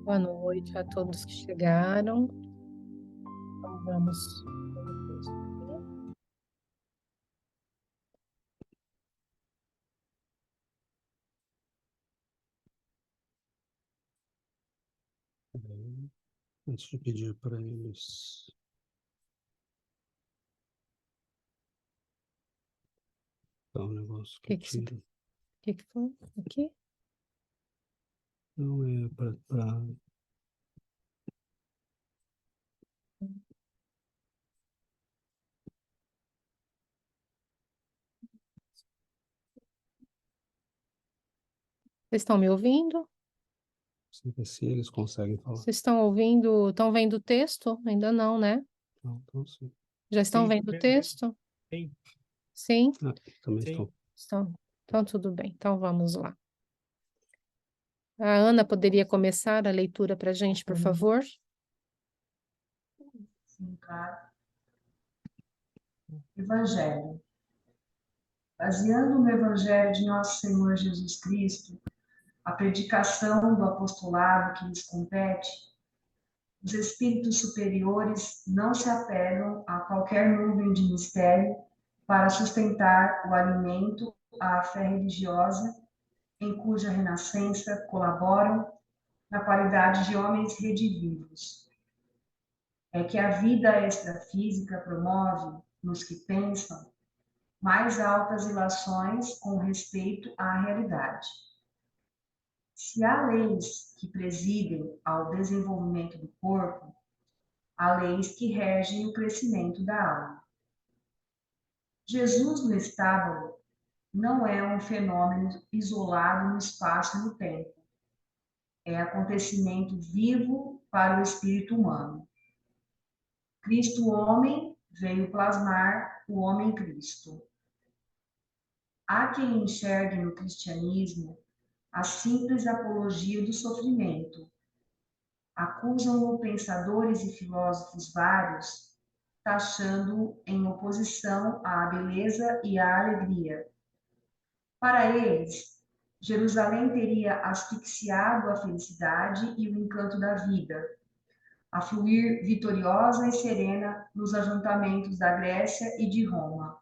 Boa noite a todos que chegaram. Então, vamos. Antes de pedir para eles dar um negócio que eu tiro. O que foi? Aqui? Não é para Vocês estão me ouvindo? se eles conseguem falar. Vocês estão ouvindo? Estão vendo o texto? Ainda não, né? Não, então sim. Já estão Sim, vendo o texto? Sim. Sim? Também Sim. estão. Então, tudo bem. Então, vamos lá. A Ana poderia começar a leitura para a gente, por favor? Sim, claro. Evangelho. Baseando no Evangelho de Nosso Senhor Jesus Cristo, a predicação do apostolado que lhes compete, os espíritos superiores não se apegam a qualquer nuvem de mistério para sustentar o alimento à fé religiosa, em cuja renascença colaboram na qualidade de homens redivivos. É que a vida extrafísica promove, nos que pensam, mais altas ilações com respeito à realidade. Se há leis que presidem ao desenvolvimento do corpo, há leis que regem o crescimento da alma. Jesus no estábulo não é um fenômeno isolado no espaço e no tempo. É acontecimento vivo para o espírito humano. Cristo homem veio plasmar o homem Cristo. Há quem enxergue no cristianismo a simples apologia do sofrimento. Acusam-no pensadores e filósofos vários, taxando-o em oposição à beleza e à alegria. Para eles, Jerusalém teria asfixiado a felicidade e o encanto da vida, a fluir vitoriosa e serena nos ajuntamentos da Grécia e de Roma.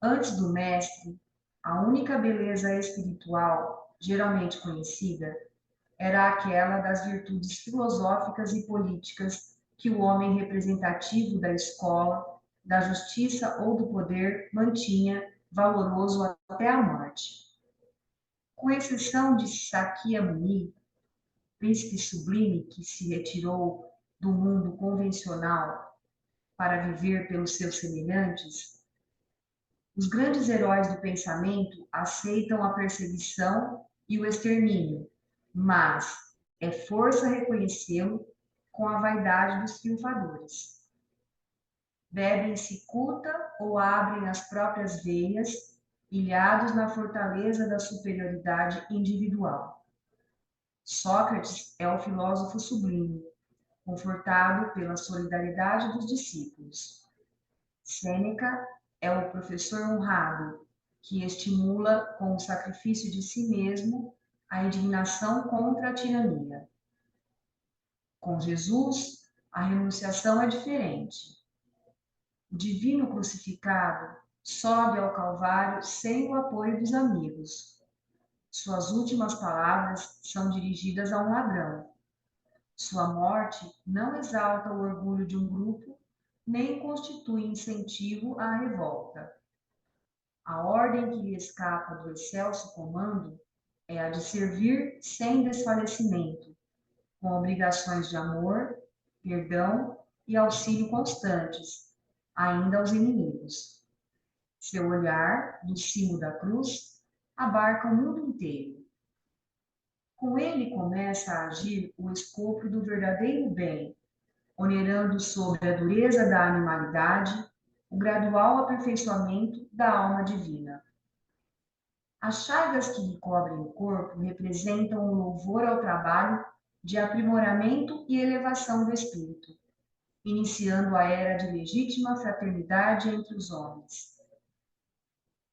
Antes do Mestre, a única beleza espiritual, geralmente conhecida, era aquela das virtudes filosóficas e políticas que o homem representativo da escola, da justiça ou do poder mantinha valoroso até a morte. Com exceção de Sakyamuni, príncipe sublime que se retirou do mundo convencional para viver pelos seus semelhantes, os grandes heróis do pensamento aceitam a perseguição e o extermínio, mas é força reconhecê-lo com a vaidade dos triunfadores. Bebem cicuta ou abrem as próprias veias, ilhados na fortaleza da superioridade individual. Sócrates é o filósofo sublime, confortado pela solidariedade dos discípulos. Sêneca é o professor honrado, que estimula com o sacrifício de si mesmo a indignação contra a tirania. Com Jesus, a renunciação é diferente. O divino crucificado sobe ao Calvário sem o apoio dos amigos. Suas últimas palavras são dirigidas a um ladrão. Sua morte não exalta o orgulho de um grupo, nem constitui incentivo à revolta. A ordem que lhe escapa do excelso comando é a de servir sem desfalecimento, com obrigações de amor, perdão e auxílio constantes, ainda aos inimigos. Seu olhar, do cimo da cruz, abarca o mundo inteiro. Com ele começa a agir o escopo do verdadeiro bem, onerando sobre a dureza da animalidade o gradual aperfeiçoamento da alma divina. As chagas que lhe cobrem o corpo representam o louvor ao trabalho de aprimoramento e elevação do espírito, iniciando a era de legítima fraternidade entre os homens.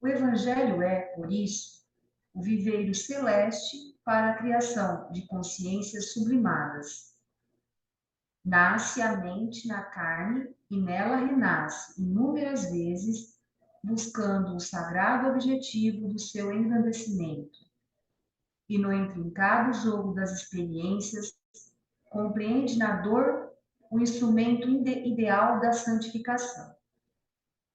O Evangelho é, por isso, o viveiro celeste para a criação de consciências sublimadas. Nasce a mente na carne e nela renasce inúmeras vezes, buscando o sagrado objetivo do seu engrandecimento. E no intrincado jogo das experiências, compreende na dor o instrumento ideal da santificação.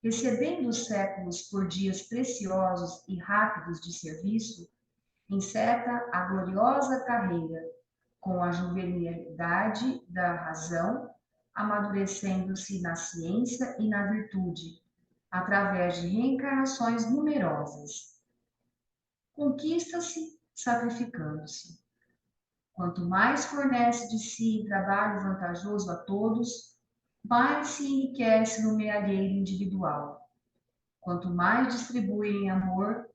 Recebendo os séculos por dias preciosos e rápidos de serviço, enceta a gloriosa carreira com a juvenilidade da razão, amadurecendo-se na ciência e na virtude, através de reencarnações numerosas. Conquista-se sacrificando-se. Quanto mais fornece de si em trabalho vantajoso a todos, mais se enriquece no mealheiro individual. Quanto mais distribui em amor,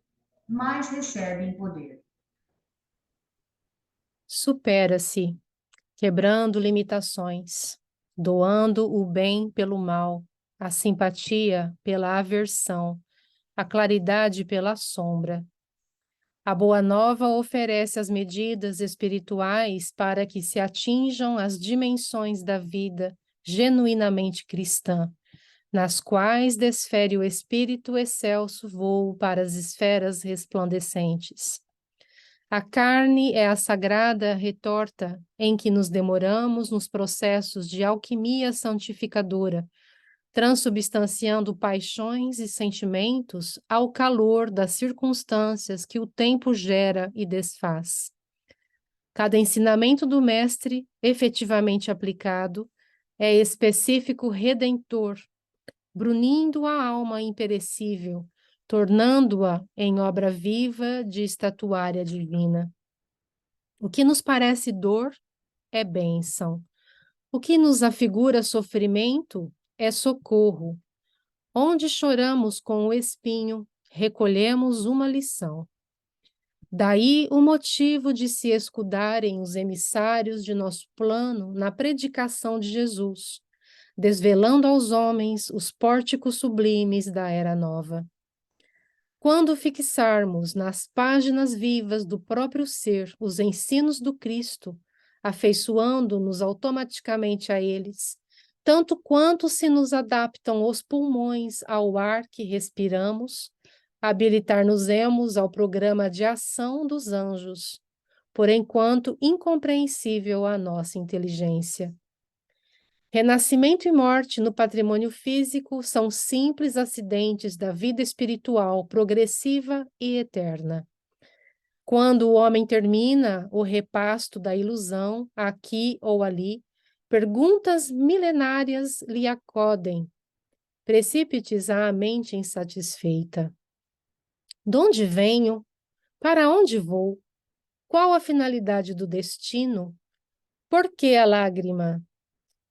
mais recebe em poder. Supera-se, quebrando limitações, doando o bem pelo mal, a simpatia pela aversão, a claridade pela sombra. A Boa Nova oferece as medidas espirituais para que se atinjam as dimensões da vida genuinamente cristã, nas quais desfere o espírito excelso voo para as esferas resplandecentes. A carne é a sagrada retorta em que nos demoramos nos processos de alquimia santificadora, transubstanciando paixões e sentimentos ao calor das circunstâncias que o tempo gera e desfaz. Cada ensinamento do mestre, efetivamente aplicado, é específico redentor, brunindo a alma imperecível, tornando-a em obra viva de estatuária divina. O que nos parece dor é bênção. O que nos afigura sofrimento é socorro. Onde choramos com o espinho, recolhemos uma lição. Daí o motivo de se escudarem os emissários de nosso plano na predicação de Jesus, desvelando aos homens os pórticos sublimes da Era Nova. Quando fixarmos nas páginas vivas do próprio ser os ensinos do Cristo, afeiçoando-nos automaticamente a eles, tanto quanto se nos adaptam os pulmões ao ar que respiramos, habilitar-nos-emos ao programa de ação dos anjos, por enquanto incompreensível à nossa inteligência. Renascimento e morte no patrimônio físico são simples acidentes da vida espiritual progressiva e eterna. Quando o homem termina o repasto da ilusão, aqui ou ali, perguntas milenárias lhe acodem, precípites à mente insatisfeita. De onde venho? Para onde vou? Qual a finalidade do destino? Por que a lágrima?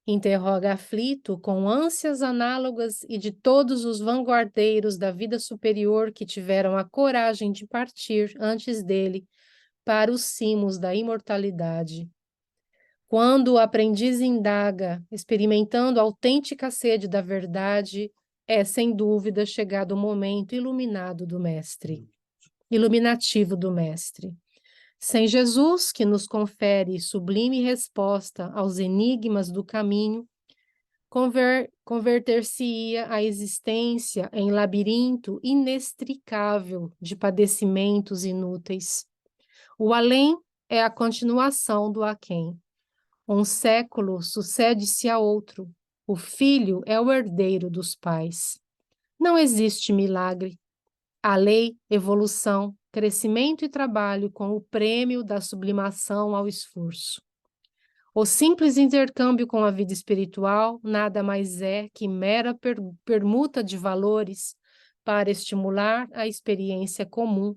Interroga aflito com ânsias análogas e de todos os vanguardeiros da vida superior que tiveram a coragem de partir antes dele para os cimos da imortalidade. Quando o aprendiz indaga, experimentando a autêntica sede da verdade, é sem dúvida chegado o momento iluminativo do mestre. Sem Jesus, que nos confere sublime resposta aos enigmas do caminho, converter-se-ia a existência em labirinto inextricável de padecimentos inúteis. O além é a continuação do aquém. Um século sucede-se a outro. O filho é o herdeiro dos pais. Não existe milagre. A lei, evolução, crescimento e trabalho com o prêmio da sublimação ao esforço. O simples intercâmbio com a vida espiritual nada mais é que mera permuta de valores para estimular a experiência comum.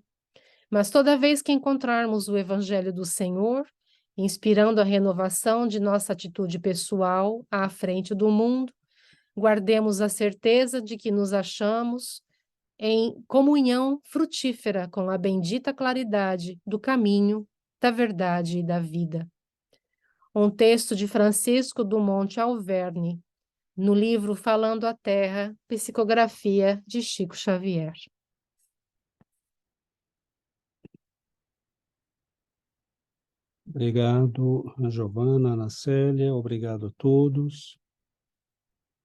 Mas toda vez que encontrarmos o Evangelho do Senhor, inspirando a renovação de nossa atitude pessoal à frente do mundo, guardemos a certeza de que nos achamos em comunhão frutífera com a bendita claridade do caminho, da verdade e da vida. Um texto de Francisco Dumont Alverne, no livro Falando à Terra, psicografia de Chico Xavier. Obrigado, a Giovana, a Ana Célia, obrigado a todos.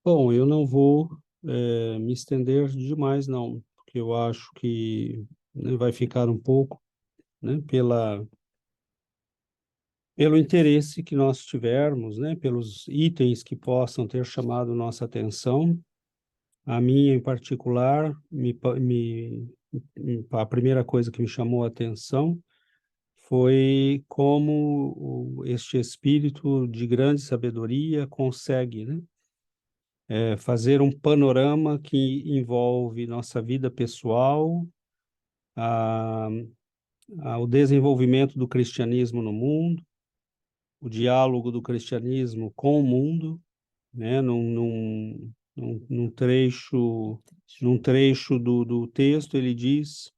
Bom, eu não vou me estender demais, não, porque eu acho que, né, vai ficar um pouco, né, pelo interesse que nós tivermos, né, pelos itens que possam ter chamado nossa atenção. A minha, em particular, a primeira coisa que me chamou a atenção foi como este espírito de grande sabedoria consegue, né, fazer um panorama que envolve nossa vida pessoal, a, o desenvolvimento do cristianismo no mundo, o diálogo do cristianismo com o mundo, né, num trecho do texto, ele diz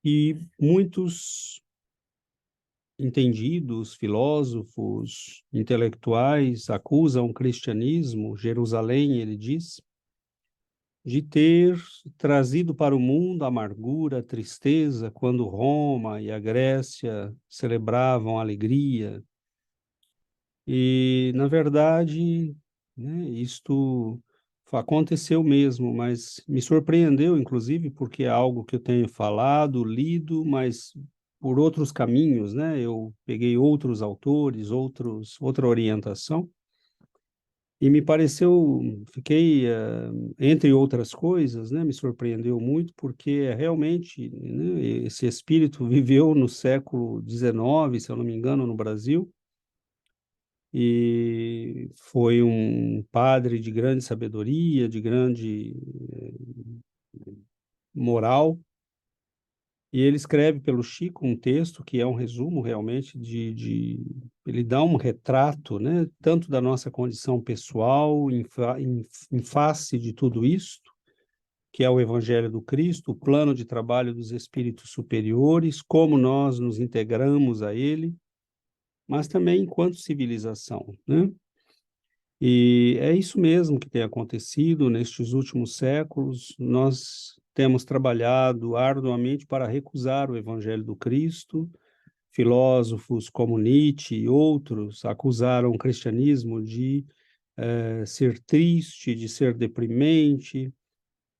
que muitos entendidos, filósofos, intelectuais acusam o cristianismo, Jerusalém, ele diz, de ter trazido para o mundo amargura, tristeza, quando Roma e a Grécia celebravam a alegria. E, na verdade, né, isto aconteceu mesmo, mas me surpreendeu, inclusive, porque é algo que eu tenho falado, lido, mas por outros caminhos, né? Eu peguei outros autores, outra orientação, e me pareceu, fiquei, entre outras coisas, né? Me surpreendeu muito, porque realmente, né, esse espírito viveu no século XIX, se eu não me engano, no Brasil, e foi um padre de grande sabedoria, de grande moral, e ele escreve pelo Chico um texto que é um resumo realmente ele dá um retrato, né, tanto da nossa condição pessoal em face de tudo isto, que é o Evangelho do Cristo, o plano de trabalho dos espíritos superiores, como nós nos integramos a ele, mas também enquanto civilização, né? E é isso mesmo que tem acontecido nestes últimos séculos. Nós temos trabalhado arduamente para recusar o Evangelho do Cristo. Filósofos como Nietzsche e outros acusaram o cristianismo de ser triste, de ser deprimente.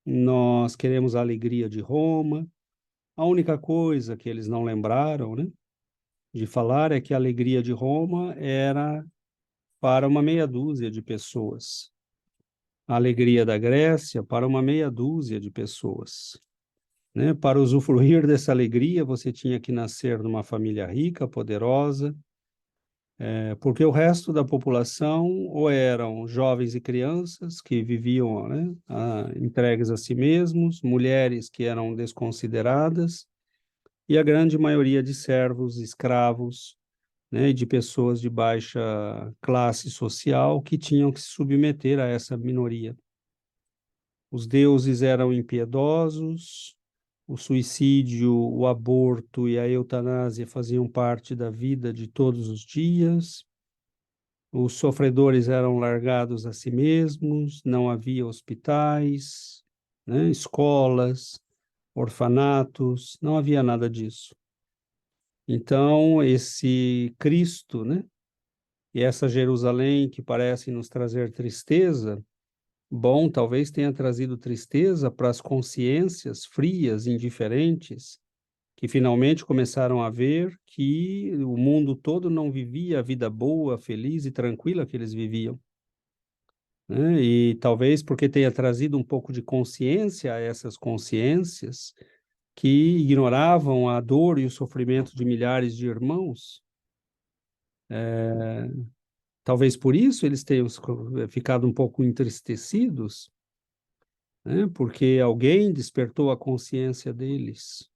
Nós queremos a alegria de Roma. A única coisa que eles não lembraram, né, de falar é que a alegria de Roma era para uma meia dúzia de pessoas. A alegria da Grécia para uma meia dúzia de pessoas, né? Para usufruir dessa alegria, você tinha que nascer numa família rica, poderosa, porque o resto da população ou eram jovens e crianças que viviam, né, entregues a si mesmos, mulheres que eram desconsideradas, e a grande maioria de servos, escravos, né, de pessoas de baixa classe social que tinham que se submeter a essa minoria. Os deuses eram impiedosos, o suicídio, o aborto e a eutanásia faziam parte da vida de todos os dias. Os sofredores eram largados a si mesmos, não havia hospitais, né, escolas, orfanatos, não havia nada disso. Então, esse Cristo, né, e essa Jerusalém que parece nos trazer tristeza, bom, talvez tenha trazido tristeza para as consciências frias, indiferentes, que finalmente começaram a ver que o mundo todo não vivia a vida boa, feliz e tranquila que eles viviam, né? E talvez porque tenha trazido um pouco de consciência a essas consciências que ignoravam a dor e o sofrimento de milhares de irmãos. Talvez por isso eles tenham ficado um pouco entristecidos, né? Porque alguém despertou a consciência deles.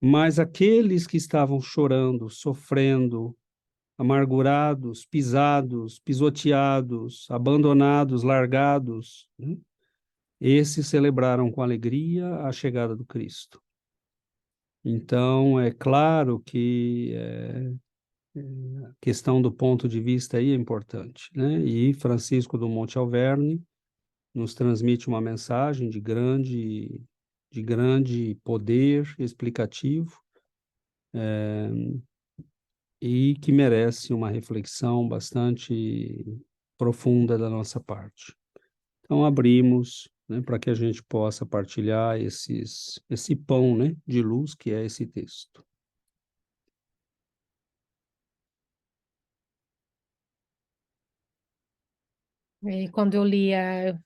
Mas aqueles que estavam chorando, sofrendo, amargurados, pisados, pisoteados, abandonados, largados, né, esses celebraram com alegria a chegada do Cristo. Então, é claro que a questão do ponto de vista aí é importante, né? E Francisco do Monte Alverne nos transmite uma mensagem de grande de grande poder explicativo, e que merece uma reflexão bastante profunda da nossa parte. Então, abrimos, né, para que a gente possa partilhar esse pão, né, de luz que é esse texto. E quando eu lia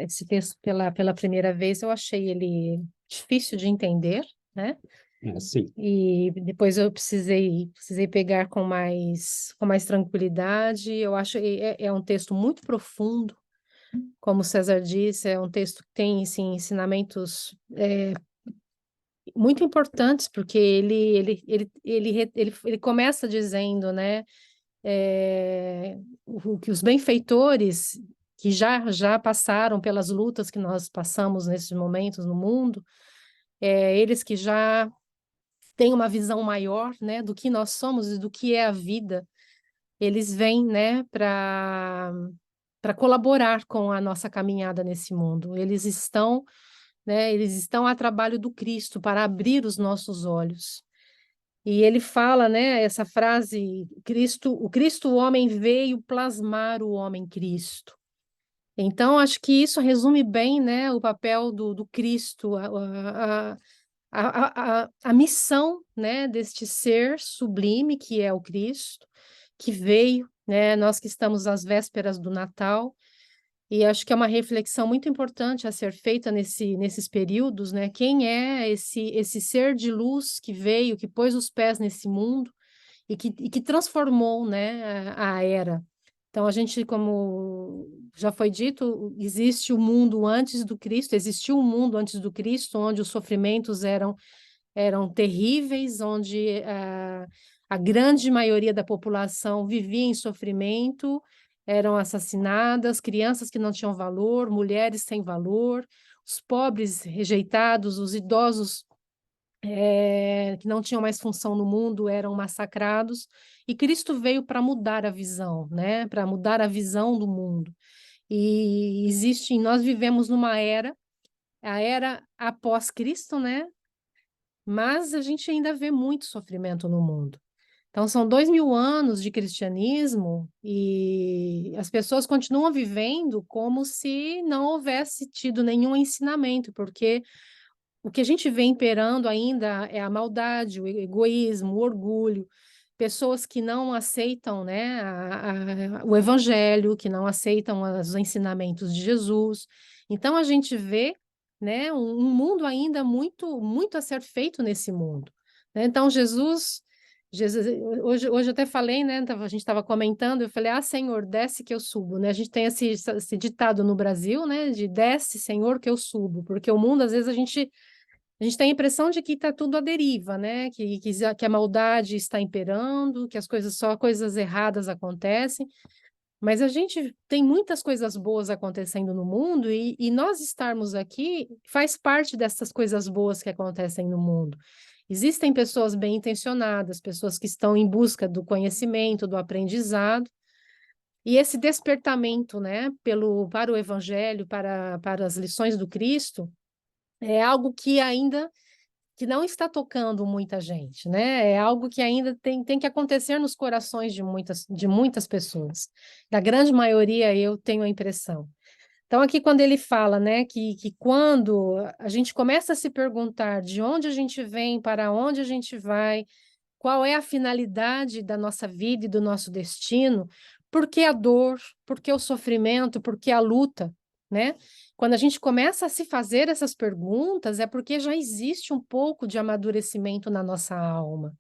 esse texto pela primeira vez, eu achei ele difícil de entender, né? Sim. E depois eu precisei pegar com mais tranquilidade. Eu acho que é um texto muito profundo, como o César disse, é um texto que tem assim, ensinamentos muito importantes, porque ele começa dizendo, né, que os benfeitores que já passaram pelas lutas que nós passamos nesses momentos no mundo, eles que já têm uma visão maior, né, do que nós somos e do que é a vida, eles vêm, né, para colaborar com a nossa caminhada nesse mundo. Eles estão a trabalho do Cristo para abrir os nossos olhos. E ele fala, né, essa frase, o Cristo, o homem veio plasmar o homem Cristo. Então, acho que isso resume bem, né, o papel do Cristo, a missão, né, deste ser sublime que é o Cristo, que veio, né, nós que estamos às vésperas do Natal, e acho que é uma reflexão muito importante a ser feita nesses períodos, né? Quem é esse ser de luz que veio, que pôs os pés nesse mundo e que transformou, né, a era. Então, a gente, como já foi dito, existe o mundo antes do Cristo, existiu um mundo antes do Cristo, onde os sofrimentos eram terríveis, onde a grande maioria da população vivia em sofrimento, eram assassinadas, crianças que não tinham valor, mulheres sem valor, os pobres rejeitados, os idosos que não tinham mais função no mundo eram massacrados, e Cristo veio para mudar a visão, né? Para mudar a visão do mundo. E nós vivemos numa era, a era após Cristo, né? Mas a gente ainda vê muito sofrimento no mundo. Então, são 2000 anos de cristianismo e as pessoas continuam vivendo como se não houvesse tido nenhum ensinamento, porque o que a gente vê imperando ainda é a maldade, o egoísmo, o orgulho, pessoas que não aceitam, né, o evangelho, que não aceitam os ensinamentos de Jesus. Então, a gente vê, né, um mundo ainda muito, muito a ser feito nesse mundo, né? Então, Jesus, hoje eu até falei, né? A gente estava comentando, eu falei, Senhor, desce que eu subo, né? A gente tem esse ditado no Brasil, né? De desce, Senhor, que eu subo, porque o mundo, às vezes, a gente tem a impressão de que está tudo à deriva, né? Que a maldade está imperando, que só coisas erradas acontecem, mas a gente tem muitas coisas boas acontecendo no mundo e nós estarmos aqui faz parte dessas coisas boas que acontecem no mundo. Existem pessoas bem intencionadas, pessoas que estão em busca do conhecimento, do aprendizado, e esse despertamento, né, para o Evangelho, para as lições do Cristo, é algo que não está tocando muita gente, né? É algo que ainda tem que acontecer nos corações de muitas pessoas. Da grande maioria, eu tenho a impressão. Então, aqui quando ele fala, né, que quando a gente começa a se perguntar de onde a gente vem, para onde a gente vai, qual é a finalidade da nossa vida e do nosso destino, por que a dor, por que o sofrimento, por que a luta, né? Quando a gente começa a se fazer essas perguntas, é porque já existe um pouco de amadurecimento na nossa alma.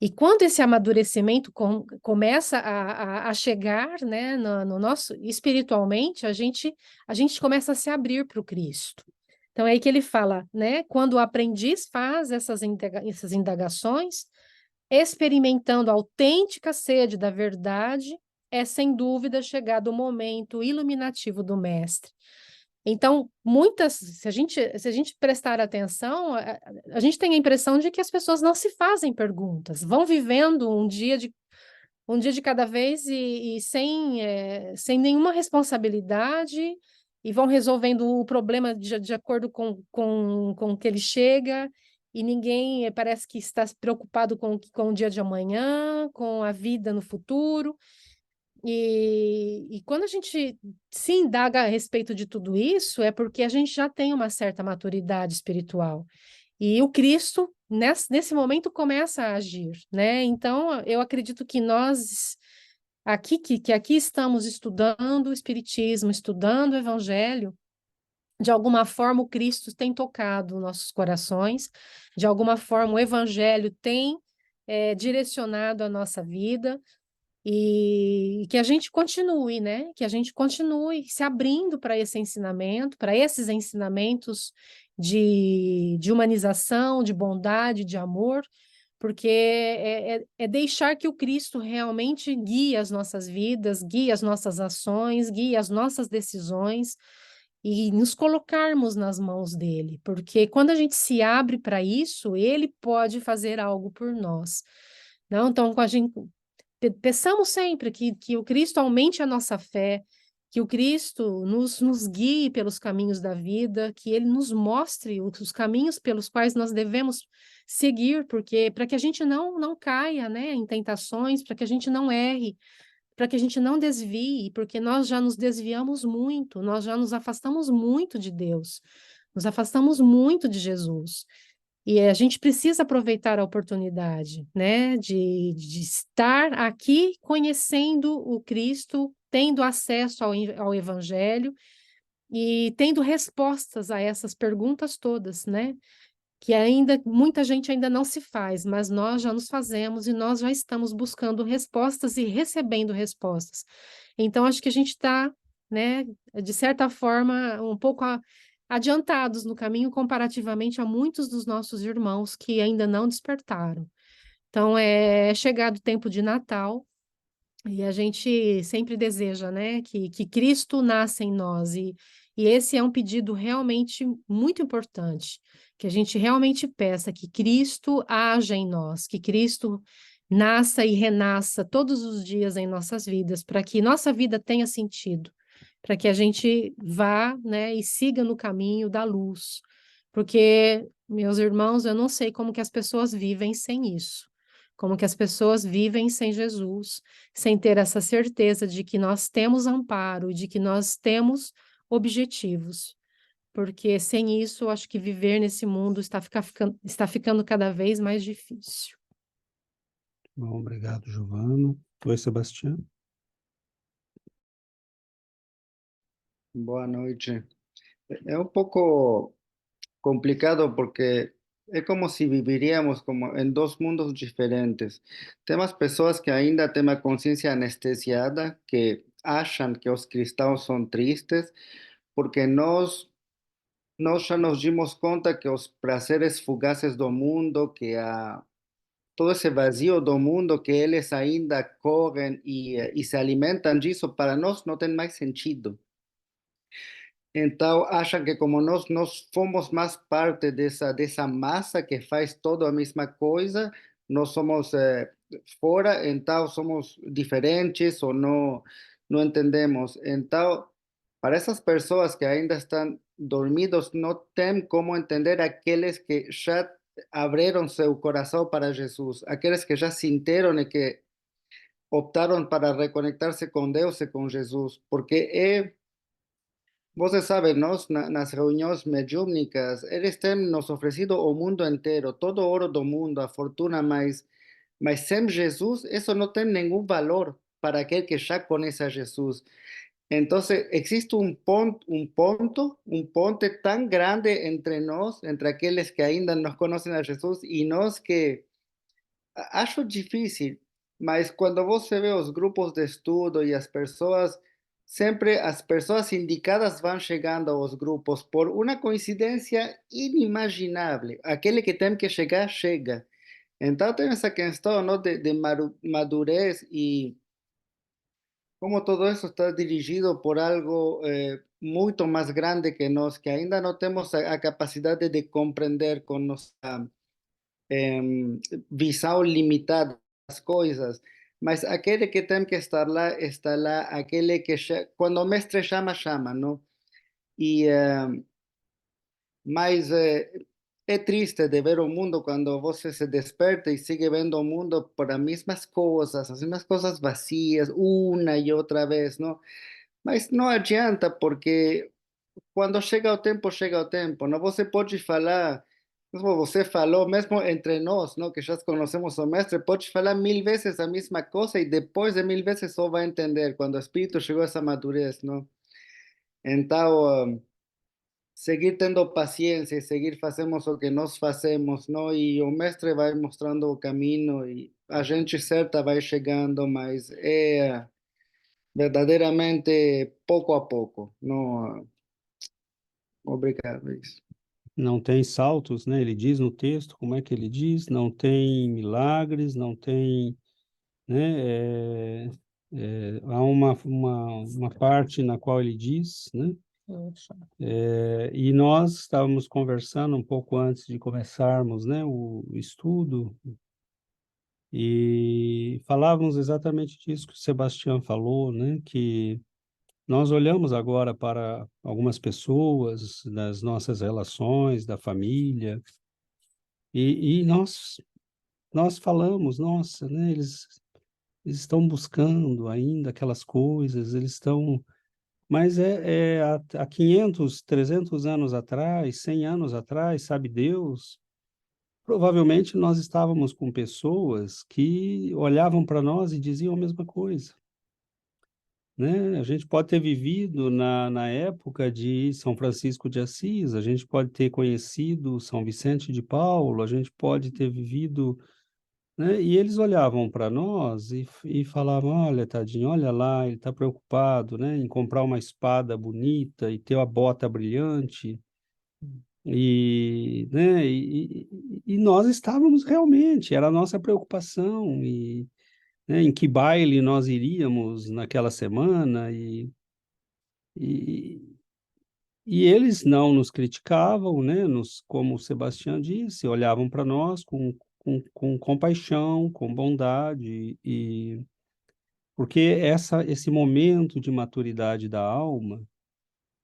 E quando esse amadurecimento começa a chegar, né, no nosso, espiritualmente, a gente começa a se abrir para o Cristo. Então, é aí que ele fala, né, quando o aprendiz faz essas indagações, experimentando a autêntica sede da verdade, é sem dúvida chegado o momento iluminativo do mestre. Então, se a gente prestar atenção, a gente tem a impressão de que as pessoas não se fazem perguntas, vão vivendo um dia de cada vez e sem nenhuma responsabilidade e vão resolvendo o problema de acordo com o que ele chega, e ninguém parece que está preocupado com o dia de amanhã, com a vida no futuro. E quando a gente se indaga a respeito de tudo isso, é porque a gente já tem uma certa maturidade espiritual. E o Cristo, nesse momento, começa a agir, né? Então, eu acredito que nós, que aqui estamos estudando o Espiritismo, estudando o Evangelho, de alguma forma o Cristo tem tocado nossos corações, de alguma forma o Evangelho tem direcionado a nossa vida, e que a gente continue, né? Que a gente continue se abrindo para esse ensinamento, para esses ensinamentos de humanização, de bondade, de amor, porque é deixar que o Cristo realmente guie as nossas vidas, guie as nossas ações, guie as nossas decisões e nos colocarmos nas mãos dele, porque quando a gente se abre para isso, ele pode fazer algo por nós. Não, então, com a gente, peçamos sempre que o Cristo aumente a nossa fé, que o Cristo nos guie pelos caminhos da vida, que ele nos mostre os caminhos pelos quais nós devemos seguir, porque para que a gente não caia, né, em tentações, para que a gente não erre, para que a gente não desvie, porque nós já nos desviamos muito, nós já nos afastamos muito de Deus, nos afastamos muito de Jesus. E a gente precisa aproveitar a oportunidade, né, de estar aqui conhecendo o Cristo, tendo acesso ao Evangelho e tendo respostas a essas perguntas todas, né, que ainda muita gente ainda não se faz, mas nós já nos fazemos e nós já estamos buscando respostas e recebendo respostas. Então, acho que a gente está, né, de certa forma, um pouco adiantados no caminho comparativamente a muitos dos nossos irmãos que ainda não despertaram. Então, é chegado o tempo de Natal, e a gente sempre deseja, né, que Cristo nasça em nós, e esse é um pedido realmente muito importante, que a gente realmente peça que Cristo haja em nós, que Cristo nasça e renasça todos os dias em nossas vidas, para que nossa vida tenha sentido, para que a gente vá, né, e siga no caminho da luz, porque, meus irmãos, eu não sei como que as pessoas vivem sem isso, como que as pessoas vivem sem Jesus, sem ter essa certeza de que nós temos amparo, de que nós temos objetivos. Porque sem isso, eu acho que viver nesse mundo está ficando cada vez mais difícil. Bom, obrigado, Giovana. Oi, Sebastião. Boa noite. É um pouco complicado porque é como se viviríamos como em dois mundos diferentes. Tem umas pessoas que ainda têm a consciência anestesiada, que acham que os cristãos são tristes, porque nós já nos dimos conta que os prazeres fugazes do mundo, todo esse vazio do mundo que eles ainda correm e se alimentam disso, para nós não tem mais sentido. Então, acham que como nós fomos mais parte dessa massa que faz toda a mesma coisa, nós somos fora, então somos diferentes ou não entendemos. Então, para essas pessoas que ainda estão dormidos, não tem como entender aqueles que já abriram seu coração para Jesus, aqueles que já sentiram e que optaram para reconectar-se com Deus e com Jesus, porque você sabe, nós nas reuniões mediúnicas, eles têm nos oferecido o mundo inteiro, todo o ouro do mundo, a fortuna, mas sem Jesus, isso não tem nenhum valor para aquele que já conhece a Jesus. Então, existe um ponte tão grande entre nós, entre aqueles que ainda não conhecem a Jesus e nós que acho difícil, mas quando você vê os grupos de estudo e as pessoas, sempre as pessoas indicadas vão chegando aos grupos por uma coincidência inimaginável. Aquele que tem que chegar, chega. Então tem essa questão, não, de madurez e como todo isso está dirigido por algo muito mais grande que nós, que ainda não temos a capacidade de compreender com nossa visão limitada das coisas, mas aquele que tem que estar lá, está lá, aquele que, quando o mestre chama, chama, não? E, mas é triste de ver o mundo quando você se desperta e sigue vendo o mundo por as mesmas coisas vazias, uma e outra vez, não? Mas não adianta, porque quando chega o tempo, não? Você pode falar, como você falou, mesmo entre nós, não? Que já conhecemos o mestre, pode falar 1000 vezes a mesma coisa e depois de 1000 vezes só vai entender quando o espírito chegou a essa madurez, não? Então, seguir tendo paciência e seguir fazemos o que nós fazemos, não? E o mestre vai mostrando o caminho e a gente certa vai chegando, mas é verdadeiramente pouco a pouco, não? Obrigado, é isso. Não tem saltos, né? Ele diz no texto, como é que ele diz? Não tem milagres, não tem, né? Há uma parte na qual ele diz, né? E nós estávamos conversando um pouco antes de começarmos, né, o estudo, e falávamos exatamente disso que o Sebastião falou, né, que nós olhamos agora para algumas pessoas das nossas relações, da família, e nós falamos, nossa, né, eles estão buscando ainda aquelas coisas, eles estão. Mas há 500, 300 anos atrás, 100 anos atrás, sabe Deus, provavelmente nós estávamos com pessoas que olhavam para nós e diziam a mesma coisa, né? A gente pode ter vivido na época de São Francisco de Assis, a gente pode ter conhecido São Vicente de Paulo, a gente pode ter vivido, né? E eles olhavam para nós e falavam, olha, tadinho, olha lá, ele está preocupado, né, em comprar uma espada bonita e ter a bota brilhante, né, e nós estávamos realmente, era a nossa preocupação, né, em que baile nós iríamos naquela semana, e, e eles não nos criticavam, né, como o Sebastião disse, olhavam para nós com compaixão, com bondade, porque esse momento de maturidade da alma,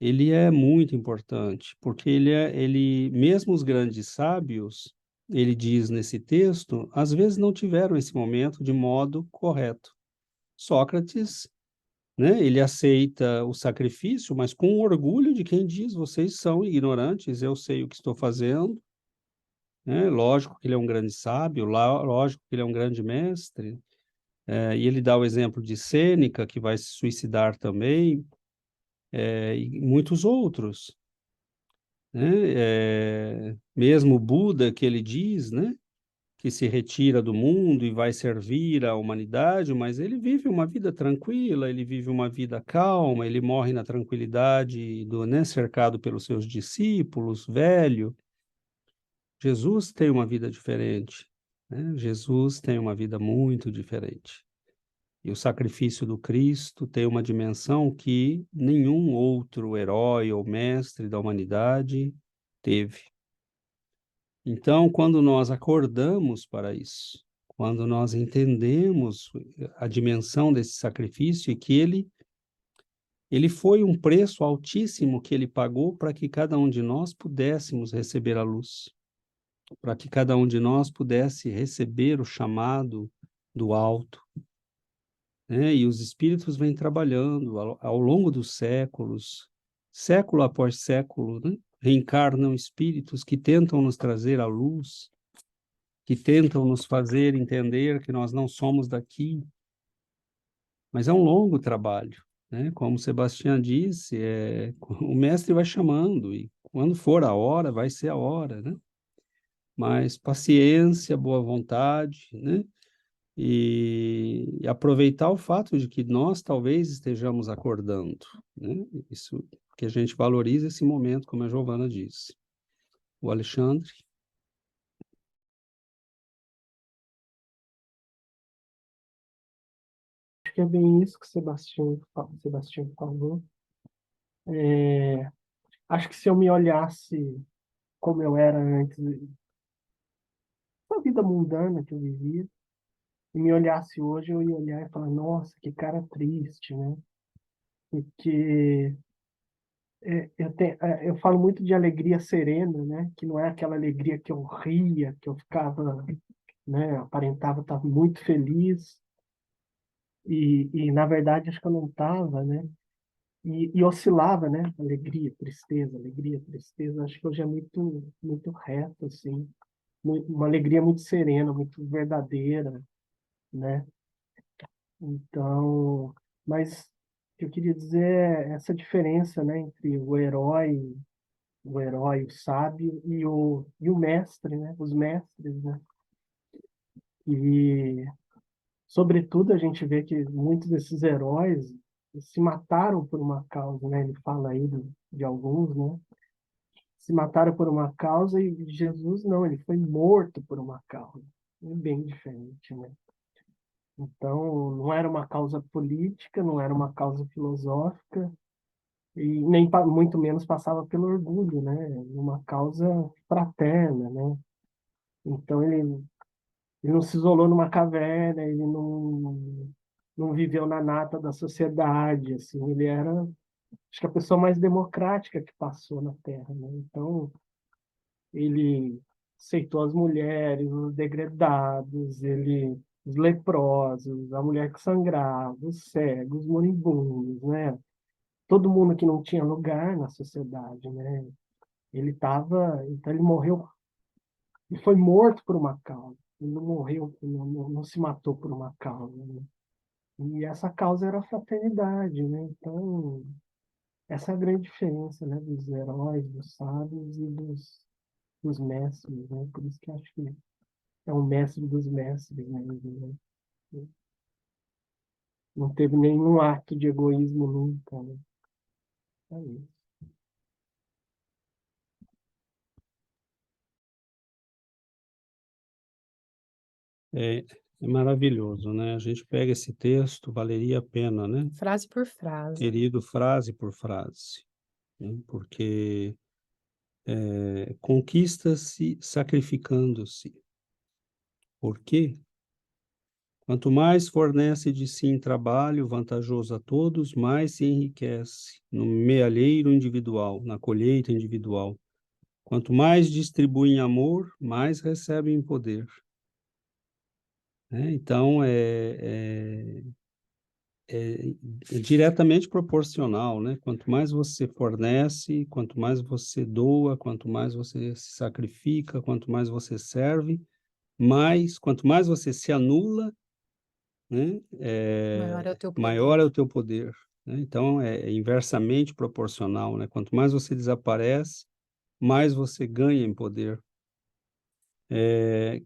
ele é muito importante, porque mesmo os grandes sábios, ele diz nesse texto, às vezes não tiveram esse momento de modo correto. Sócrates, né, ele aceita o sacrifício, mas com o orgulho de quem diz, vocês são ignorantes, eu sei o que estou fazendo, né? Lógico que ele é um grande sábio, lógico que ele é um grande mestre, e ele dá o exemplo de Sêneca, que vai se suicidar também, e muitos outros, né? Mesmo Buda, que ele diz, né, que se retira do mundo e vai servir à humanidade, mas ele vive uma vida tranquila, ele vive uma vida calma, ele morre na tranquilidade, né, cercado pelos seus discípulos, velho. Jesus tem uma vida diferente, né? Jesus tem uma vida muito diferente. E o sacrifício do Cristo tem uma dimensão que nenhum outro herói ou mestre da humanidade teve. Então, quando nós acordamos para isso, quando nós entendemos a dimensão desse sacrifício e que ele foi um preço altíssimo que ele pagou para que cada um de nós pudéssemos receber a luz, para que cada um de nós pudesse receber o chamado do alto, né? E os espíritos vêm trabalhando ao longo dos séculos, século após século, né? Reencarnam espíritos que tentam nos trazer a luz, que tentam nos fazer entender que nós não somos daqui, mas é um longo trabalho, né? Como Sebastião disse, o mestre vai chamando e quando for a hora, vai ser a hora, né? Mas paciência, boa vontade, né? E aproveitar o fato de que nós talvez estejamos acordando, né? Isso, que a gente valoriza esse momento, como a Giovana disse. O Alexandre. Acho que é bem isso que o Sebastião falou. Acho que se eu me olhasse como eu era antes da vida mundana que eu vivia, e me olhasse hoje, eu ia olhar e falar, nossa, que cara triste, né? Porque eu falo muito de alegria serena, né? Que não é aquela alegria que eu ria, que eu ficava, né? Aparentava estar muito feliz e na verdade acho que eu não estava, né? E oscilava, né? Alegria, tristeza. Acho que hoje é muito reto, assim, uma alegria muito serena, muito verdadeira, né? Então, mas o que eu queria dizer é essa diferença, né, entre o sábio e o mestre, né? Os mestres, né? E, sobretudo, a gente vê que muitos desses heróis se mataram por uma causa, né? Ele fala aí de alguns, né? Se mataram por uma causa e Jesus não, ele foi morto por uma causa. É bem diferente, né? Então, não era uma causa política, não era uma causa filosófica, e nem muito menos passava pelo orgulho, né? Uma causa fraterna, né? Então ele não se isolou numa caverna, ele não viveu na nata da sociedade, assim, ele era, acho que a pessoa mais democrática que passou na Terra, né? Então ele aceitou as mulheres, os degredados, os leprosos, a mulher que sangrava, os cegos, os moribundos, né? Todo mundo que não tinha lugar na sociedade, né? Então ele morreu e foi morto por uma causa. Ele não morreu, não se matou por uma causa, né? E essa causa era a fraternidade, né? Então, essa é a grande diferença, né? Dos heróis, dos sábios e dos mestres, né? Por isso que eu acho que é o mestre dos mestres, né? Não teve nenhum ato de egoísmo nunca, né? É isso. É maravilhoso, né? A gente pega esse texto, valeria a pena, né? Frase por frase. Querido, frase por frase, né? Porque conquista-se sacrificando-se. Por quê? Quanto mais fornece de si em trabalho vantajoso a todos, mais se enriquece no mealheiro individual, na colheita individual. Quanto mais distribui em amor, mais recebe em poder. Né? Então, é diretamente proporcional, né? Quanto mais você fornece, quanto mais você doa, quanto mais você se sacrifica, quanto mais você serve, quanto mais você se anula, né? Maior é o teu Maior é poder. o teu poder. Né? Então, é inversamente proporcional, né? Quanto mais você desaparece, mais você ganha em poder.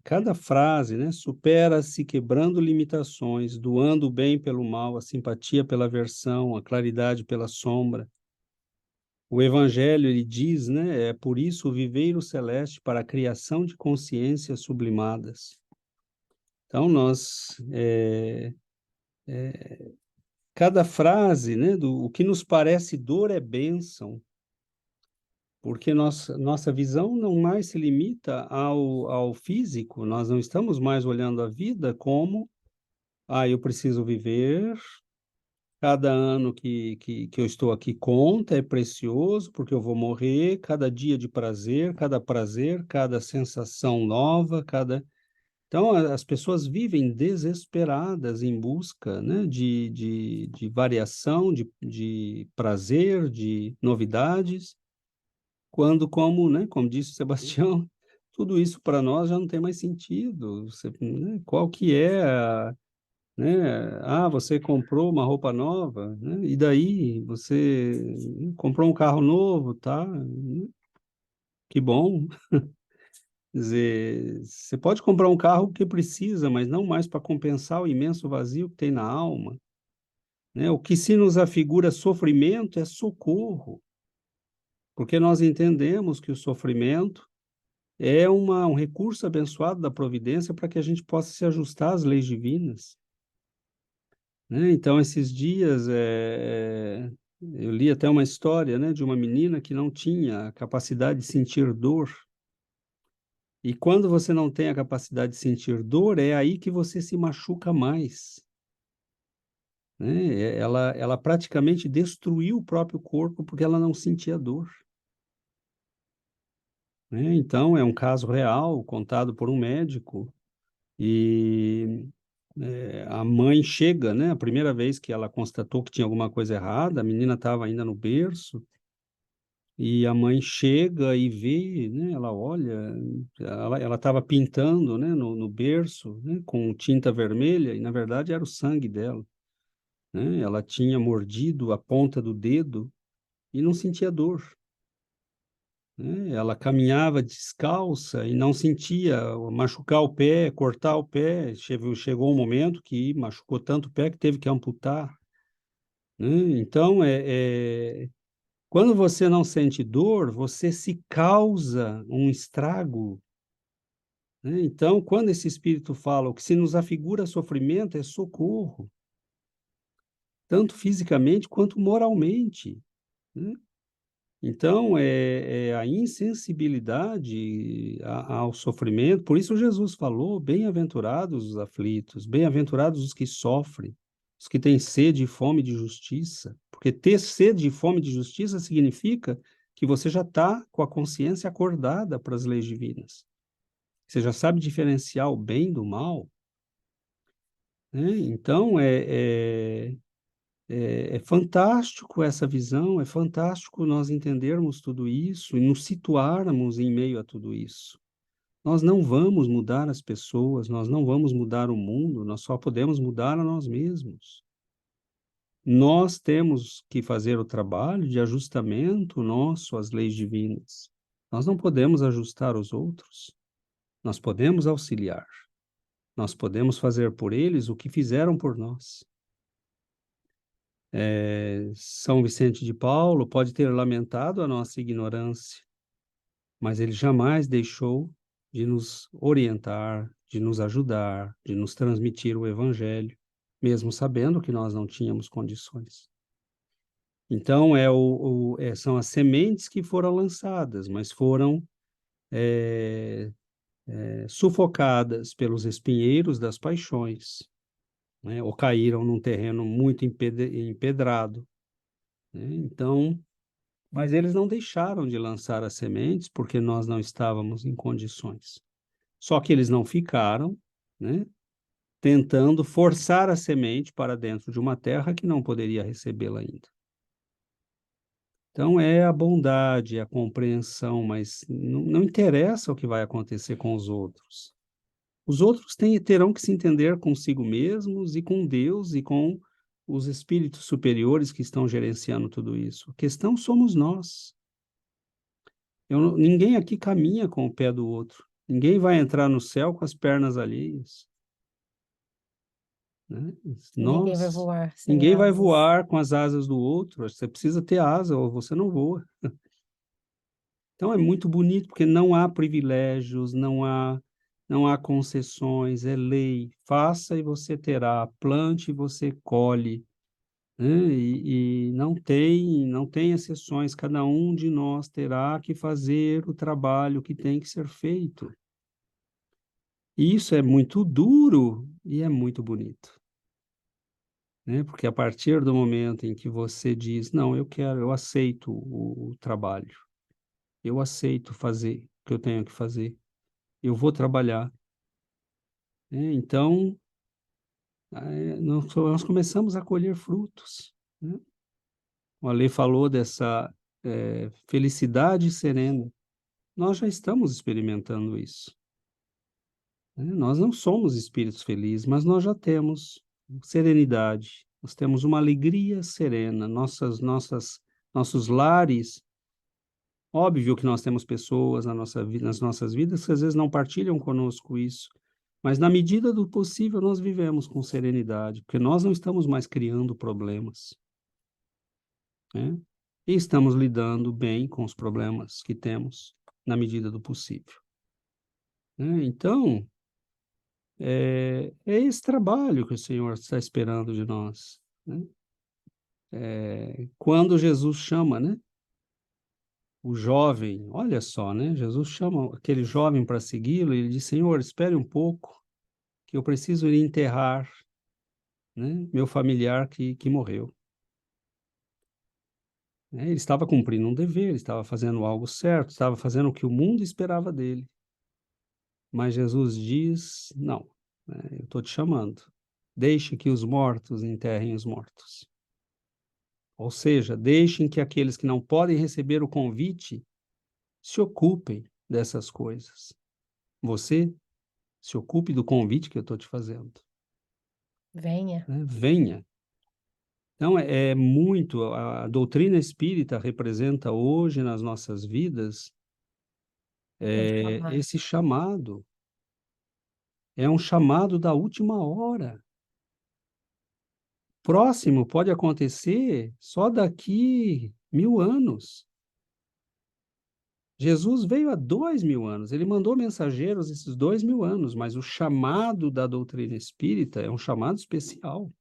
Cada frase, né, supera-se quebrando limitações, doando o bem pelo mal, a simpatia pela aversão, a claridade pela sombra. O Evangelho, ele diz, né, é por isso o viveiro celeste para a criação de consciências sublimadas. Então, cada frase, né, o que nos parece dor é bênção, porque nossa visão não mais se limita ao físico, nós não estamos mais olhando a vida como eu preciso viver, cada ano que eu estou aqui conta, é precioso, porque eu vou morrer, cada dia de prazer, cada sensação nova, Então, as pessoas vivem desesperadas em busca, né, de variação, de prazer, de novidades, quando, como disse o Sebastião, tudo isso para nós já não tem mais sentido. Né, qual que é né? Você comprou uma roupa nova, né? E daí você comprou um carro novo, tá? Que bom. Quer dizer, você pode comprar um carro que precisa, mas não mais para compensar o imenso vazio que tem na alma, né? O que se nos afigura sofrimento é socorro, porque nós entendemos que o sofrimento é um recurso abençoado da providência para que a gente possa se ajustar às leis divinas. Né? Então, esses dias, eu li até uma história, né, de uma menina que não tinha a capacidade de sentir dor. E quando você não tem a capacidade de sentir dor, é aí que você se machuca mais. né? Ela praticamente destruiu o próprio corpo porque ela não sentia dor, né? Então, é um caso real, contado por um médico, e a mãe chega, né? A primeira vez que ela constatou que tinha alguma coisa errada, a menina estava ainda no berço, e a mãe chega e vê, né? Ela olha, ela estava pintando, né? No berço, né? Com tinta vermelha, e na verdade era o sangue dela, né? Ela tinha mordido a ponta do dedo e não sentia dor, né? Ela caminhava descalça e não sentia machucar o pé, cortar o pé. Chegou um momento que machucou tanto o pé que teve que amputar, né? Então, quando você não sente dor, você se causa um estrago, né? Então, quando esse espírito fala, o que se nos afigura sofrimento é socorro, tanto fisicamente quanto moralmente, né? Então, é a insensibilidade ao sofrimento. Por isso Jesus falou, bem-aventurados os aflitos, bem-aventurados os que sofrem, os que têm sede e fome de justiça. Porque ter sede e fome de justiça significa que você já está com a consciência acordada para as leis divinas. Você já sabe diferenciar o bem do mal, né? Então, é fantástico essa visão, é fantástico nós entendermos tudo isso e nos situarmos em meio a tudo isso. Nós não vamos mudar as pessoas, nós não vamos mudar o mundo, nós só podemos mudar a nós mesmos. Nós temos que fazer o trabalho de ajustamento nosso às leis divinas. Nós não podemos ajustar os outros, nós podemos auxiliar, nós podemos fazer por eles o que fizeram por nós. São Vicente de Paulo pode ter lamentado a nossa ignorância, mas ele jamais deixou de nos orientar, de nos ajudar, de nos transmitir o Evangelho, mesmo sabendo que nós não tínhamos condições. Então, são as sementes que foram lançadas, mas foram sufocadas pelos espinheiros das paixões, né? Ou caíram num terreno muito empedrado, né? Então, mas eles não deixaram de lançar as sementes porque nós não estávamos em condições. Só que eles não ficaram, né, tentando forçar a semente para dentro de uma terra que não poderia recebê-la ainda. Então, é a bondade, a compreensão, mas não interessa o que vai acontecer com os outros. Os outros terão que se entender consigo mesmos e com Deus e com os espíritos superiores que estão gerenciando tudo isso. A questão somos nós. Ninguém aqui caminha com o pé do outro. Ninguém vai entrar no céu com as pernas alheias, né? Ninguém vai Nós, voar sem ninguém vai asas. voar com as asas do outro. Você precisa ter asa ou você não voa. Então é muito bonito porque não há privilégios, não há concessões, é lei. Faça e você terá, plante e você colhe, né? E não tem exceções. Cada um de nós terá que fazer o trabalho que tem que ser feito. E isso é muito duro e é muito bonito, né? Porque a partir do momento em que você diz, não, eu aceito o trabalho, eu aceito fazer o que eu tenho que fazer, eu vou trabalhar, né? Então, nós começamos a colher frutos, né? O Ale falou dessa felicidade serena. Nós já estamos experimentando isso, né? Nós não somos espíritos felizes, mas nós já temos serenidade, nós temos uma alegria serena, nossos lares. Óbvio que nós temos pessoas nas nossas vidas que às vezes não partilham conosco isso, mas na medida do possível nós vivemos com serenidade, porque nós não estamos mais criando problemas, né? E estamos lidando bem com os problemas que temos na medida do possível, né? Então, é esse trabalho que o Senhor está esperando de nós, né? Quando Jesus chama, né, o jovem, olha só, né? Jesus chama aquele jovem para segui-lo e ele diz, Senhor, espere um pouco, que eu preciso ir enterrar né? Meu familiar que morreu. Né? Ele estava cumprindo um dever, ele estava fazendo algo certo, estava fazendo o que o mundo esperava dele. Mas Jesus diz, não, né? Eu estou te chamando. Deixe que os mortos enterrem os mortos. Ou seja, deixem que aqueles que não podem receber o convite se ocupem dessas coisas. Você se ocupe do convite que eu estou te fazendo. Venha. Né? Venha. Então, é muito, a doutrina espírita representa hoje nas nossas vidas Chamado. esse chamado. É um chamado da última hora. Próximo pode acontecer só daqui 1000 anos. Jesus veio há 2000 anos, ele mandou mensageiros esses 2000 anos, mas o chamado da doutrina espírita é um chamado especial.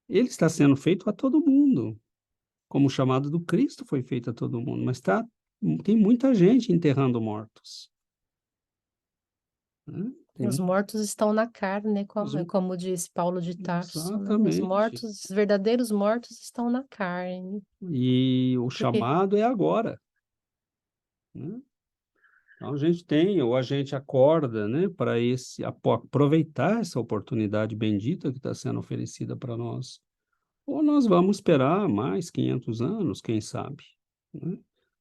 Ele está sendo feito a todo mundo, como o chamado do Cristo foi feito a todo mundo, mas tem muita gente enterrando mortos. Né? Os mortos estão na carne, Os- como diz Paulo de Tarso, né? Os Exatamente. mortos, os verdadeiros mortos estão na carne. E o Porque chamado é agora. Né? Então a gente tem, ou a gente acorda, né, para aproveitar essa oportunidade bendita que está sendo oferecida para nós. Ou nós vamos esperar mais 500 anos, quem sabe, né?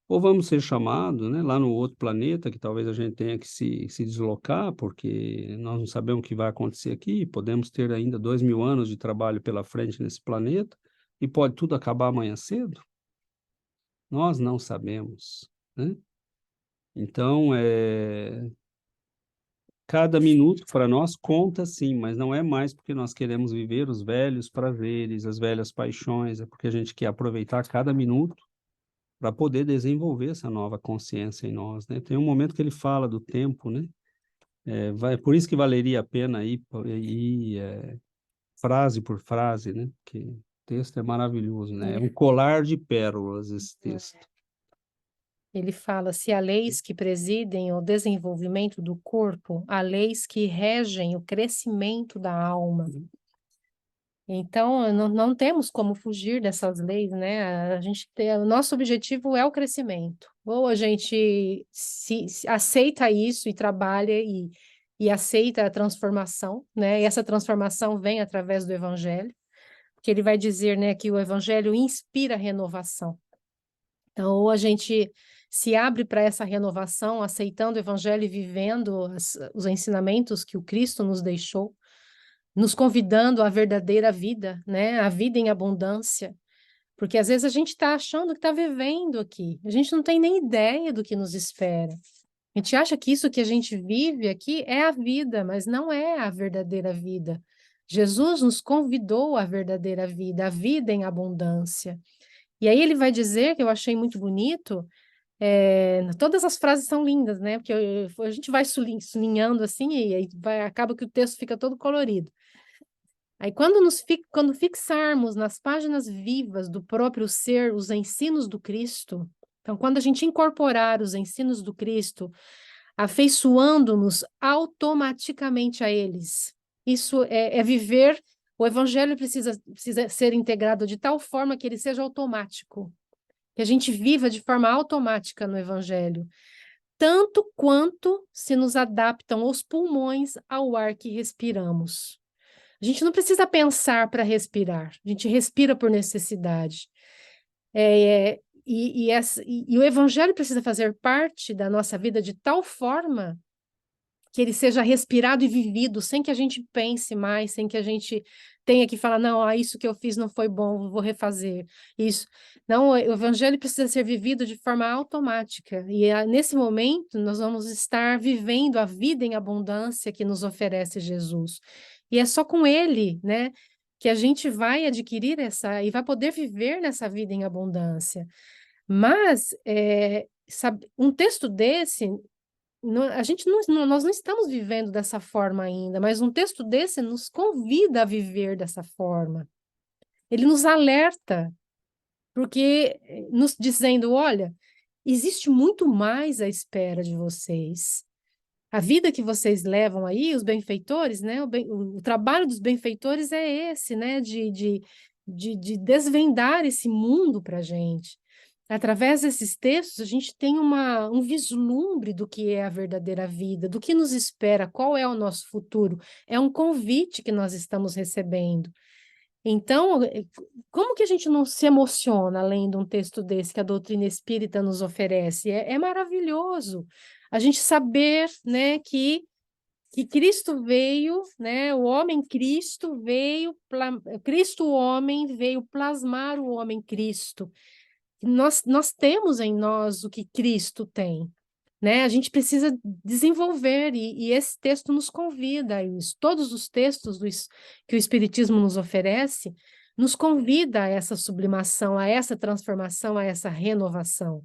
Ou vamos ser chamados, né, lá no outro planeta, que talvez a gente tenha que se deslocar, porque nós não sabemos o que vai acontecer aqui, podemos ter ainda 2000 anos de trabalho pela frente nesse planeta, e pode tudo acabar amanhã cedo. Nós não sabemos, né? Então, cada minuto para nós conta sim, mas não é mais porque nós queremos viver os velhos prazeres, as velhas paixões, é porque a gente quer aproveitar cada minuto para poder desenvolver essa nova consciência em nós, né? Tem um momento que ele fala do tempo, né? Por isso que valeria a pena ir frase por frase, né? Porque o texto é maravilhoso, né? É um colar de pérolas esse texto. ele fala: se há leis que presidem o desenvolvimento do corpo, há leis que regem o crescimento da alma. Então, não temos como fugir dessas leis, né? O nosso objetivo é o crescimento. Ou a gente se aceita isso e trabalha e aceita a transformação, né? E essa transformação vem através do Evangelho, porque ele vai dizer, né, que o Evangelho inspira renovação. Então, ou a gente se abre para essa renovação, aceitando o Evangelho e vivendo os ensinamentos que o Cristo nos deixou, nos convidando à verdadeira vida, né? A vida em abundância. Porque às vezes a gente está achando que está vivendo aqui. A gente não tem nem ideia do que nos espera. A gente acha que isso que a gente vive aqui é a vida, mas não é a verdadeira vida. Jesus nos convidou à verdadeira vida, a vida em abundância. E aí ele vai dizer, que eu achei muito bonito, todas as frases são lindas, né? Porque a gente vai sublinhando assim e aí acaba que o texto fica todo colorido. Aí, quando fixarmos nas páginas vivas do próprio ser os ensinos do Cristo, então, quando a gente incorporar os ensinos do Cristo, afeiçoando-nos automaticamente a eles, isso é viver. O Evangelho precisa ser integrado de tal forma que ele seja automático, que a gente viva de forma automática no Evangelho, tanto quanto se nos adaptam os pulmões ao ar que respiramos. A gente não precisa pensar para respirar, a gente respira por necessidade. E o Evangelho precisa fazer parte da nossa vida de tal forma que ele seja respirado e vivido, sem que a gente pense mais, sem que a gente tenha que falar, não, isso que eu fiz não foi bom, vou refazer. Isso. Não, o Evangelho precisa ser vivido de forma automática. E nesse momento, nós vamos estar vivendo a vida em abundância que nos oferece Jesus. E é só com ele, né, que a gente vai adquirir e vai poder viver nessa vida em abundância. Mas um texto desse, nós não estamos vivendo dessa forma ainda, mas um texto desse nos convida a viver dessa forma. Ele nos alerta, porque nos dizendo, olha, existe muito mais à espera de vocês. A vida que vocês levam aí, os benfeitores, né? O trabalho dos benfeitores é esse, né? De desvendar esse mundo para a gente. Através desses textos, a gente tem um vislumbre do que é a verdadeira vida, do que nos espera, qual é o nosso futuro. É um convite que nós estamos recebendo. Então, como que a gente não se emociona além de um texto desse que a doutrina espírita nos oferece? É maravilhoso a gente saber, né, que Cristo veio, né, o homem Cristo veio, Cristo o homem veio plasmar o homem Cristo. Nós temos em nós o que Cristo tem, né? A gente precisa desenvolver, e esse texto nos convida a isso. Todos os textos que o Espiritismo nos oferece nos convida a essa sublimação, a essa transformação, a essa renovação.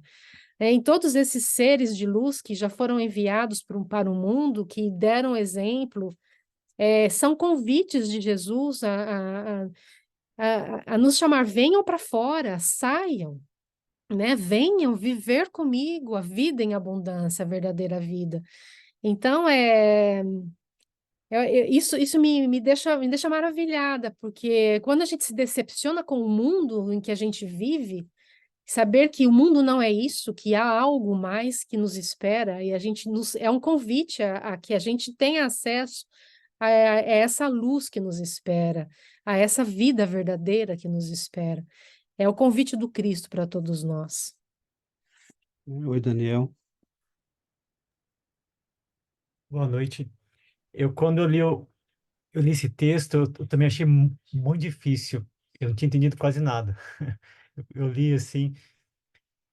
Em todos esses seres de luz que já foram enviados para o mundo, que deram exemplo, são convites de Jesus a nos chamar, venham para fora, saiam, né? Venham viver comigo a vida em abundância, a verdadeira vida. Então, isso me deixa maravilhada, porque quando a gente se decepciona com o mundo em que a gente vive, saber que o mundo não é isso, que há algo mais que nos espera, e é um convite a que a gente tenha acesso a essa luz que nos espera, a essa vida verdadeira que nos espera. É o convite do Cristo para todos nós. Oi, Daniel. Boa noite. Quando eu li esse texto, eu também achei muito difícil. Eu não tinha entendido quase nada. Eu li assim,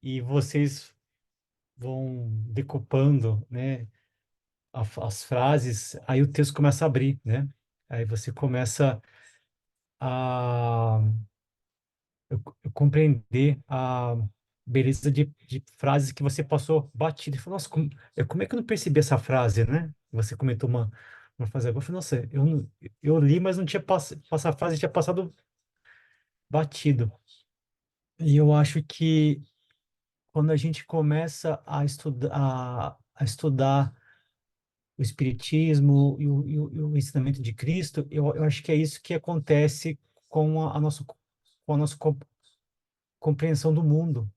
e vocês vão decupando, né, as frases, aí o texto começa a abrir, né? Aí você começa a eu compreender a beleza de frases que você passou batido. E falou, nossa, como é que eu não percebi essa frase, né? Você comentou uma frase agora. Eu falei, nossa, eu li, mas não tinha passado a frase, tinha passado batido. E eu acho que quando a gente começa a estudar o Espiritismo e o ensinamento de Cristo, eu acho que é isso que acontece com a nossa compreensão do mundo,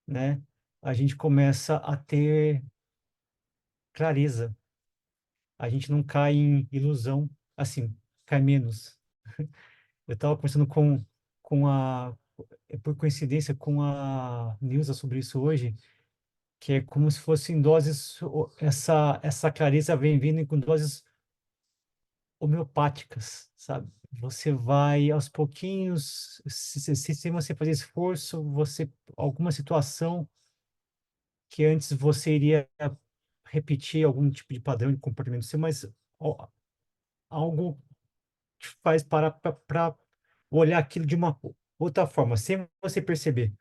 né? A gente começa a ter clareza, a gente não cai em ilusão, assim, cai menos. Eu estava conversando por coincidência, com a Nilza sobre isso hoje, que é como se fosse em doses, essa clareza vem vindo com doses homeopáticas, sabe? Você vai aos pouquinhos, se você fazer esforço, alguma situação que antes você iria repetir algum tipo de padrão de comportamento seu, mas algo te faz parar para olhar aquilo de uma outra forma, sem você perceber.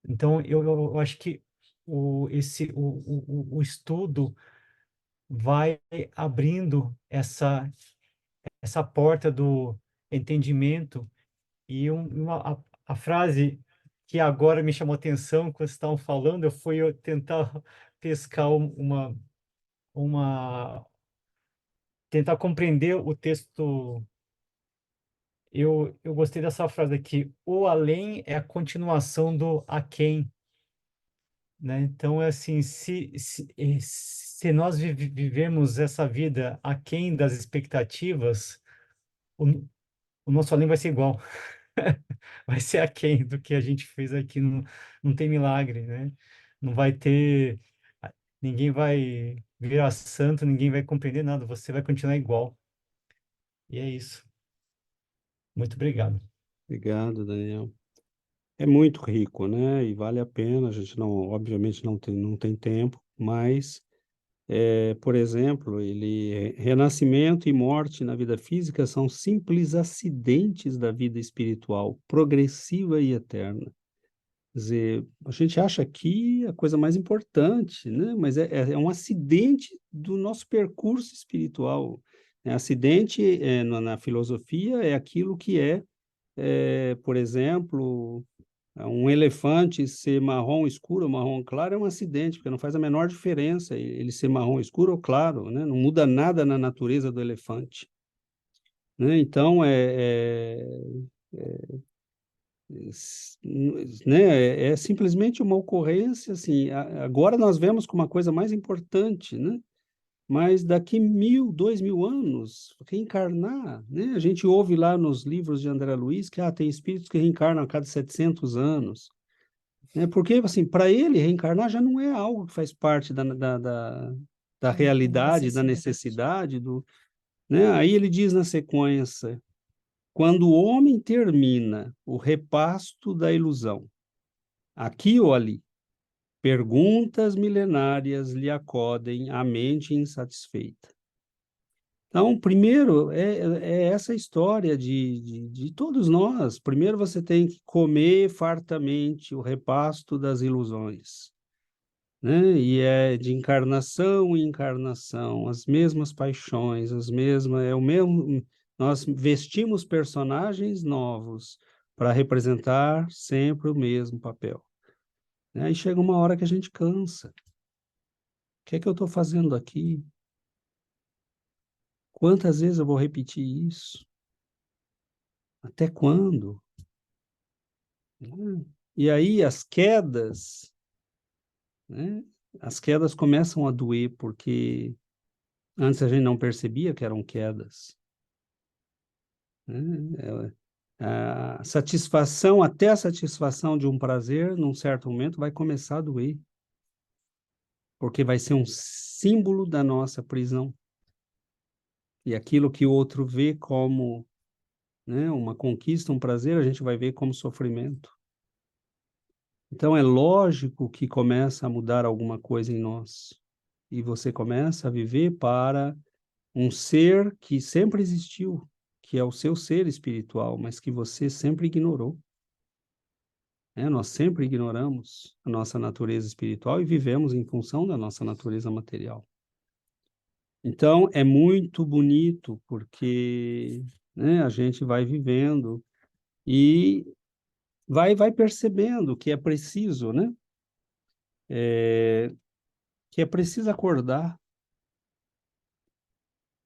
Então, eu acho que o estudo vai abrindo essa porta do entendimento, e a frase que agora me chamou a atenção quando vocês estavam falando, eu tentar pescar uma tentar compreender o texto. Eu gostei dessa frase aqui: o além é a continuação do aquém, né? Então, é assim, se nós vivemos essa vida aquém das expectativas, o, o nosso além vai ser igual. Vai ser aquém do que a gente fez aqui. Não, não tem milagre, né? Não vai ter. Ninguém vai virar santo, ninguém vai compreender nada. Você vai continuar igual. E é isso. Muito obrigado. Obrigado, Daniel. É muito rico, né? E vale a pena. A gente não, obviamente, não tem tempo, mas, por exemplo, renascimento e morte na vida física são simples acidentes da vida espiritual, progressiva e eterna. Quer dizer, a gente acha aqui a coisa mais importante, né? Mas é um acidente do nosso percurso espiritual. Acidente, na filosofia, é aquilo que por exemplo, Um elefante ser marrom escuro ou marrom claro é um acidente, porque não faz a menor diferença ele ser marrom escuro ou claro, né? Não muda nada na natureza do elefante, né? Então, né, é simplesmente uma ocorrência, assim, agora nós vemos como uma coisa mais importante, né? Mas daqui 1.000, 2.000 anos, reencarnar, né? A gente ouve lá nos livros de André Luiz que tem espíritos que reencarnam a cada 700 anos, né? Porque, assim, para ele, reencarnar já não é algo que faz parte da realidade, da necessidade, né? Aí ele diz na sequência, quando o homem termina o repasto da ilusão, aqui ou ali, perguntas milenárias lhe acodem à mente insatisfeita. Então, primeiro, é essa história de todos nós. Primeiro você tem que comer fartamente o repasto das ilusões, né? E é de encarnação em encarnação, as mesmas paixões, é o mesmo. Nós vestimos personagens novos para representar sempre o mesmo papel, né? Aí chega uma hora que a gente cansa. O que é que eu estou fazendo aqui? Quantas vezes eu vou repetir isso? Até quando? E aí as quedas, né? As quedas começam a doer, porque antes a gente não percebia que eram quedas, né? A satisfação, até a satisfação de um prazer, num certo momento, vai começar a doer, porque vai ser um símbolo da nossa prisão. E aquilo que o outro vê como, né, uma conquista, um prazer, a gente vai ver como sofrimento. Então, é lógico que começa a mudar alguma coisa em nós. E você começa a viver para um ser que sempre existiu, que é o seu ser espiritual, mas que você sempre ignorou. Nós sempre ignoramos a nossa natureza espiritual e vivemos em função da nossa natureza material. Então, é muito bonito, porque, né, a gente vai vivendo e vai percebendo que é preciso, né? Que é preciso acordar.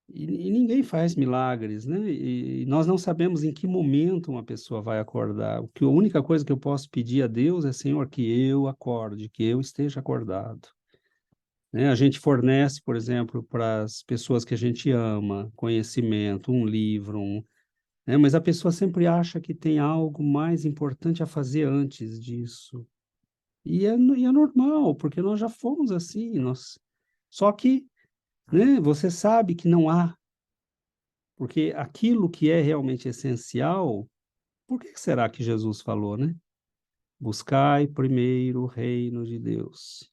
E ninguém faz milagres, né? E nós não sabemos em que momento uma pessoa vai acordar. A única coisa que eu posso pedir a Deus é, Senhor, que eu acorde, que eu esteja acordado, né? A gente fornece, por exemplo, para as pessoas que a gente ama, conhecimento, um livro, né? Mas a pessoa sempre acha que tem algo mais importante a fazer antes disso. E é normal, porque nós já fomos assim. Só que, né, você sabe que não há, porque aquilo que é realmente essencial, por que será que Jesus falou, né? Buscai primeiro o reino de Deus.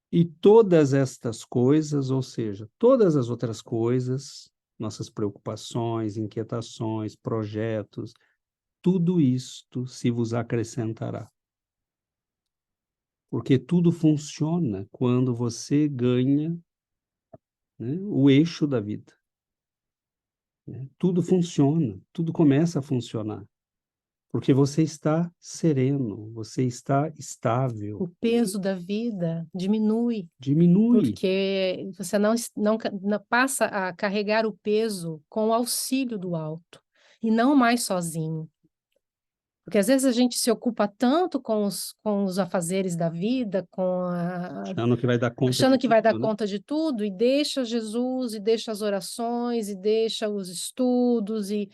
E todas estas coisas, ou seja, todas as outras coisas, nossas preocupações, inquietações, projetos, tudo isto se vos acrescentará. Porque tudo funciona quando você ganha, né, o eixo da vida, né? Tudo funciona, tudo começa a funcionar. Porque você está sereno, você está estável. O peso da vida diminui, Diminui. porque você não passa a carregar o peso com o auxílio do alto, e não mais sozinho. Porque às vezes a gente se ocupa tanto com os afazeres da vida, Achando que vai dar conta achando de que vai dar tudo, né? conta de tudo, e deixa Jesus, e deixa as orações, e deixa os estudos, e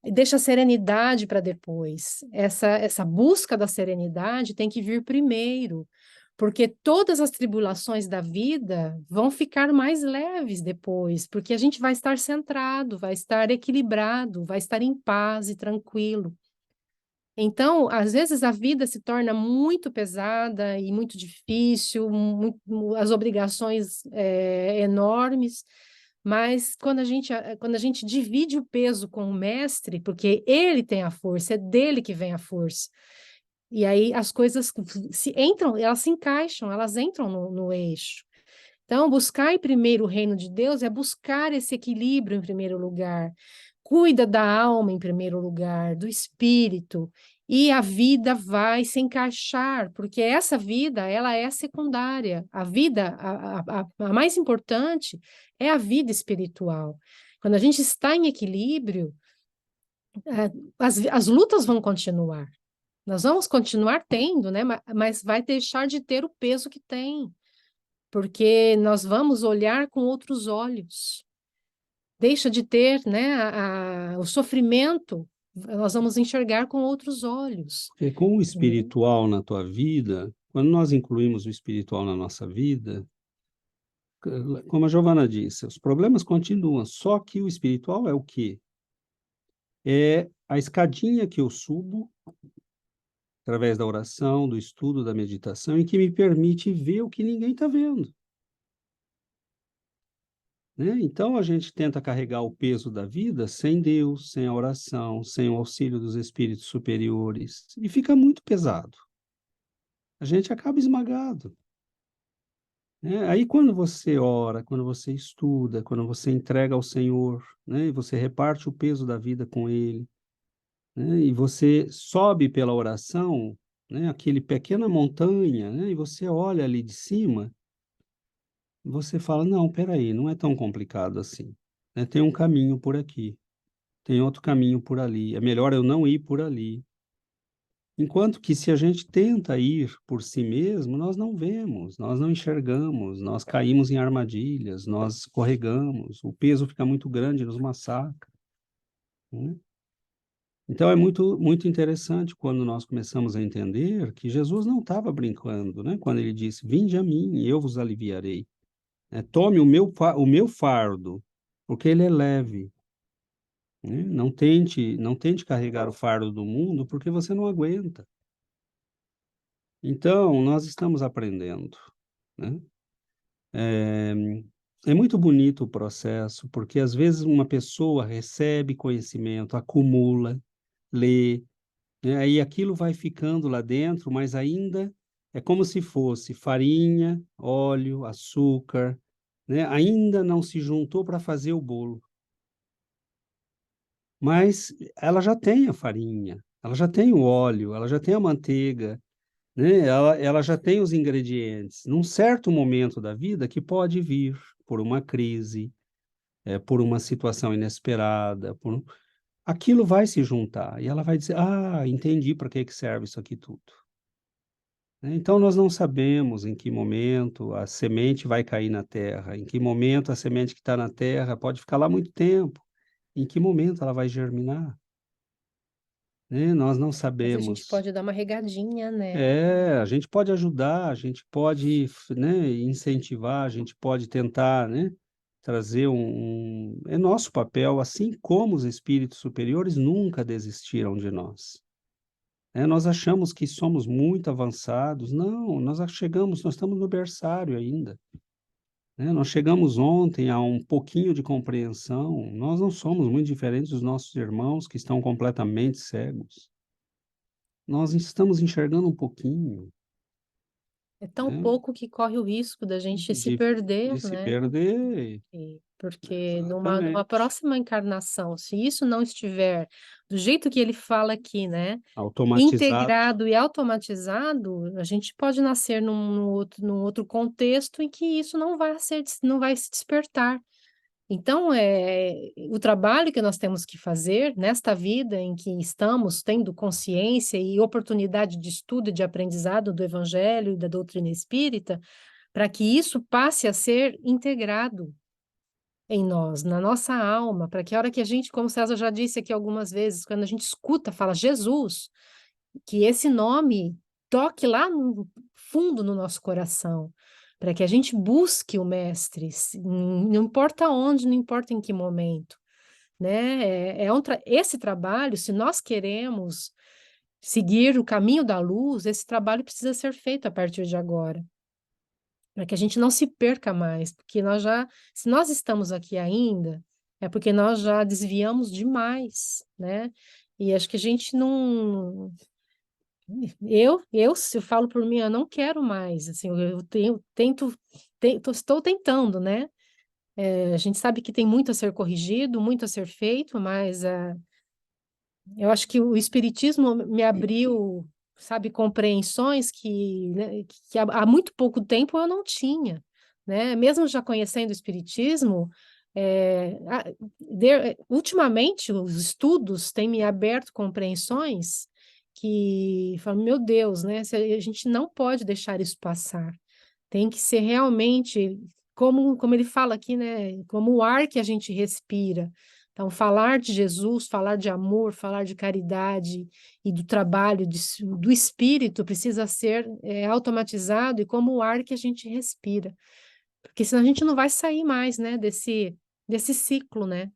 deixa a serenidade para depois. Essa busca da serenidade tem que vir primeiro, porque todas as tribulações da vida vão ficar mais leves depois, porque a gente vai estar centrado, vai estar equilibrado, vai estar em paz e tranquilo. Então, às vezes a vida se torna muito pesada e muito difícil, as obrigações enormes, mas quando a gente divide o peso com o mestre, porque ele tem a força, é dele que vem a força, e aí as coisas elas se encaixam, elas entram no eixo. Então, buscar primeiro o reino de Deus é buscar esse equilíbrio em primeiro lugar. Cuida da alma em primeiro lugar, do espírito, e a vida vai se encaixar, porque essa vida, ela é secundária. A vida, a mais importante é a vida espiritual. Quando a gente está em equilíbrio, as lutas vão continuar. Nós vamos continuar tendo, né? Mas vai deixar de ter o peso que tem, porque nós vamos olhar com outros olhos. Deixa de ter, né, o sofrimento, nós vamos enxergar com outros olhos. Porque com o espiritual na tua vida, quando nós incluímos o espiritual na nossa vida, como a Giovana disse, os problemas continuam, só que o espiritual é o quê? É a escadinha que eu subo através da oração, do estudo, da meditação, e que me permite ver o que ninguém está vendo. Né? Então, a gente tenta carregar o peso da vida sem Deus, sem a oração, sem o auxílio dos espíritos superiores, e fica muito pesado. A gente acaba esmagado. Né? Aí, quando você ora, quando você estuda, quando você entrega ao Senhor, né? E você reparte o peso da vida com Ele, né? E você sobe pela oração, né? Aquele pequena montanha, né? E você olha ali de cima, você fala, não, peraí, não é tão complicado assim. Né? Tem um caminho por aqui, tem outro caminho por ali. É melhor eu não ir por ali. Enquanto que se a gente tenta ir por si mesmo, nós não vemos, nós não enxergamos, nós caímos em armadilhas, nós escorregamos, o peso fica muito grande, nos massacra. Né? Então é muito interessante quando nós começamos a entender que Jesus não estava brincando, né? Quando ele disse, vinde a mim e eu vos aliviarei. Tome o meu fardo, porque ele é leve. Né? Não tente carregar o fardo do mundo, porque você não aguenta. Então, nós estamos aprendendo. Né? É muito bonito o processo, porque às vezes uma pessoa recebe conhecimento, acumula, lê, né? Aí aquilo vai ficando lá dentro, mas ainda é como se fosse farinha, óleo, açúcar, né? Ainda não se juntou para fazer o bolo. Mas ela já tem a farinha, ela já tem o óleo, ela já tem a manteiga, né? Ela já tem os ingredientes. Num certo momento da vida que pode vir por uma crise, por uma situação inesperada, aquilo vai se juntar e ela vai dizer, entendi para que serve isso aqui tudo. Né? Então, nós não sabemos em que momento a semente vai cair na terra, em que momento a semente que está na terra pode ficar lá muito tempo, em que momento ela vai germinar. Né? Nós não Mas a gente sabemos. pode dar uma regadinha nela. A gente pode ajudar, a gente pode, né, incentivar, a gente pode tentar, né, trazer É nosso papel, assim como os espíritos superiores nunca desistiram de nós. Nós achamos que somos muito avançados. Não, nós estamos no berçário ainda. Nós chegamos ontem a um pouquinho de compreensão. Nós não somos muito diferentes dos nossos irmãos que estão completamente cegos. Nós estamos enxergando um pouquinho. É tão Né? pouco que corre o risco da gente se de, perder, de se né? perder. Porque numa Exatamente. próxima encarnação, se isso não estiver do jeito que ele fala aqui, né? Automatizado. Integrado e automatizado, a gente pode nascer num outro contexto em que isso não vai se despertar. Então, o trabalho que nós temos que fazer nesta vida em que estamos tendo consciência e oportunidade de estudo e de aprendizado do Evangelho e da doutrina espírita, para que isso passe a ser integrado em nós, na nossa alma, para que a hora que a gente, como o César já disse aqui algumas vezes, quando a gente escuta, fala Jesus, que esse nome toque lá no fundo no nosso coração, para que a gente busque o Mestre, não importa onde, não importa em que momento, né? Esse trabalho, se nós queremos seguir o caminho da luz, esse trabalho precisa ser feito a partir de agora, para que a gente não se perca mais, porque se nós estamos aqui ainda, é porque nós já desviamos demais, né? E acho que a gente não. Se eu falo por mim, eu não quero mais, assim, estou tentando, né? A gente sabe que tem muito a ser corrigido, muito a ser feito, mas Eu acho que o Espiritismo me abriu, sabe, compreensões que há muito pouco tempo eu não tinha, né? Mesmo já conhecendo o Espiritismo, ultimamente os estudos têm me aberto compreensões que falam, meu Deus, né? A gente não pode deixar isso passar. Tem que ser realmente, como ele fala aqui, né? Como o ar que a gente respira. Então, falar de Jesus, falar de amor, falar de caridade e do trabalho do espírito precisa ser automatizado e como o ar que a gente respira. Porque senão a gente não vai sair mais, né, desse ciclo, né?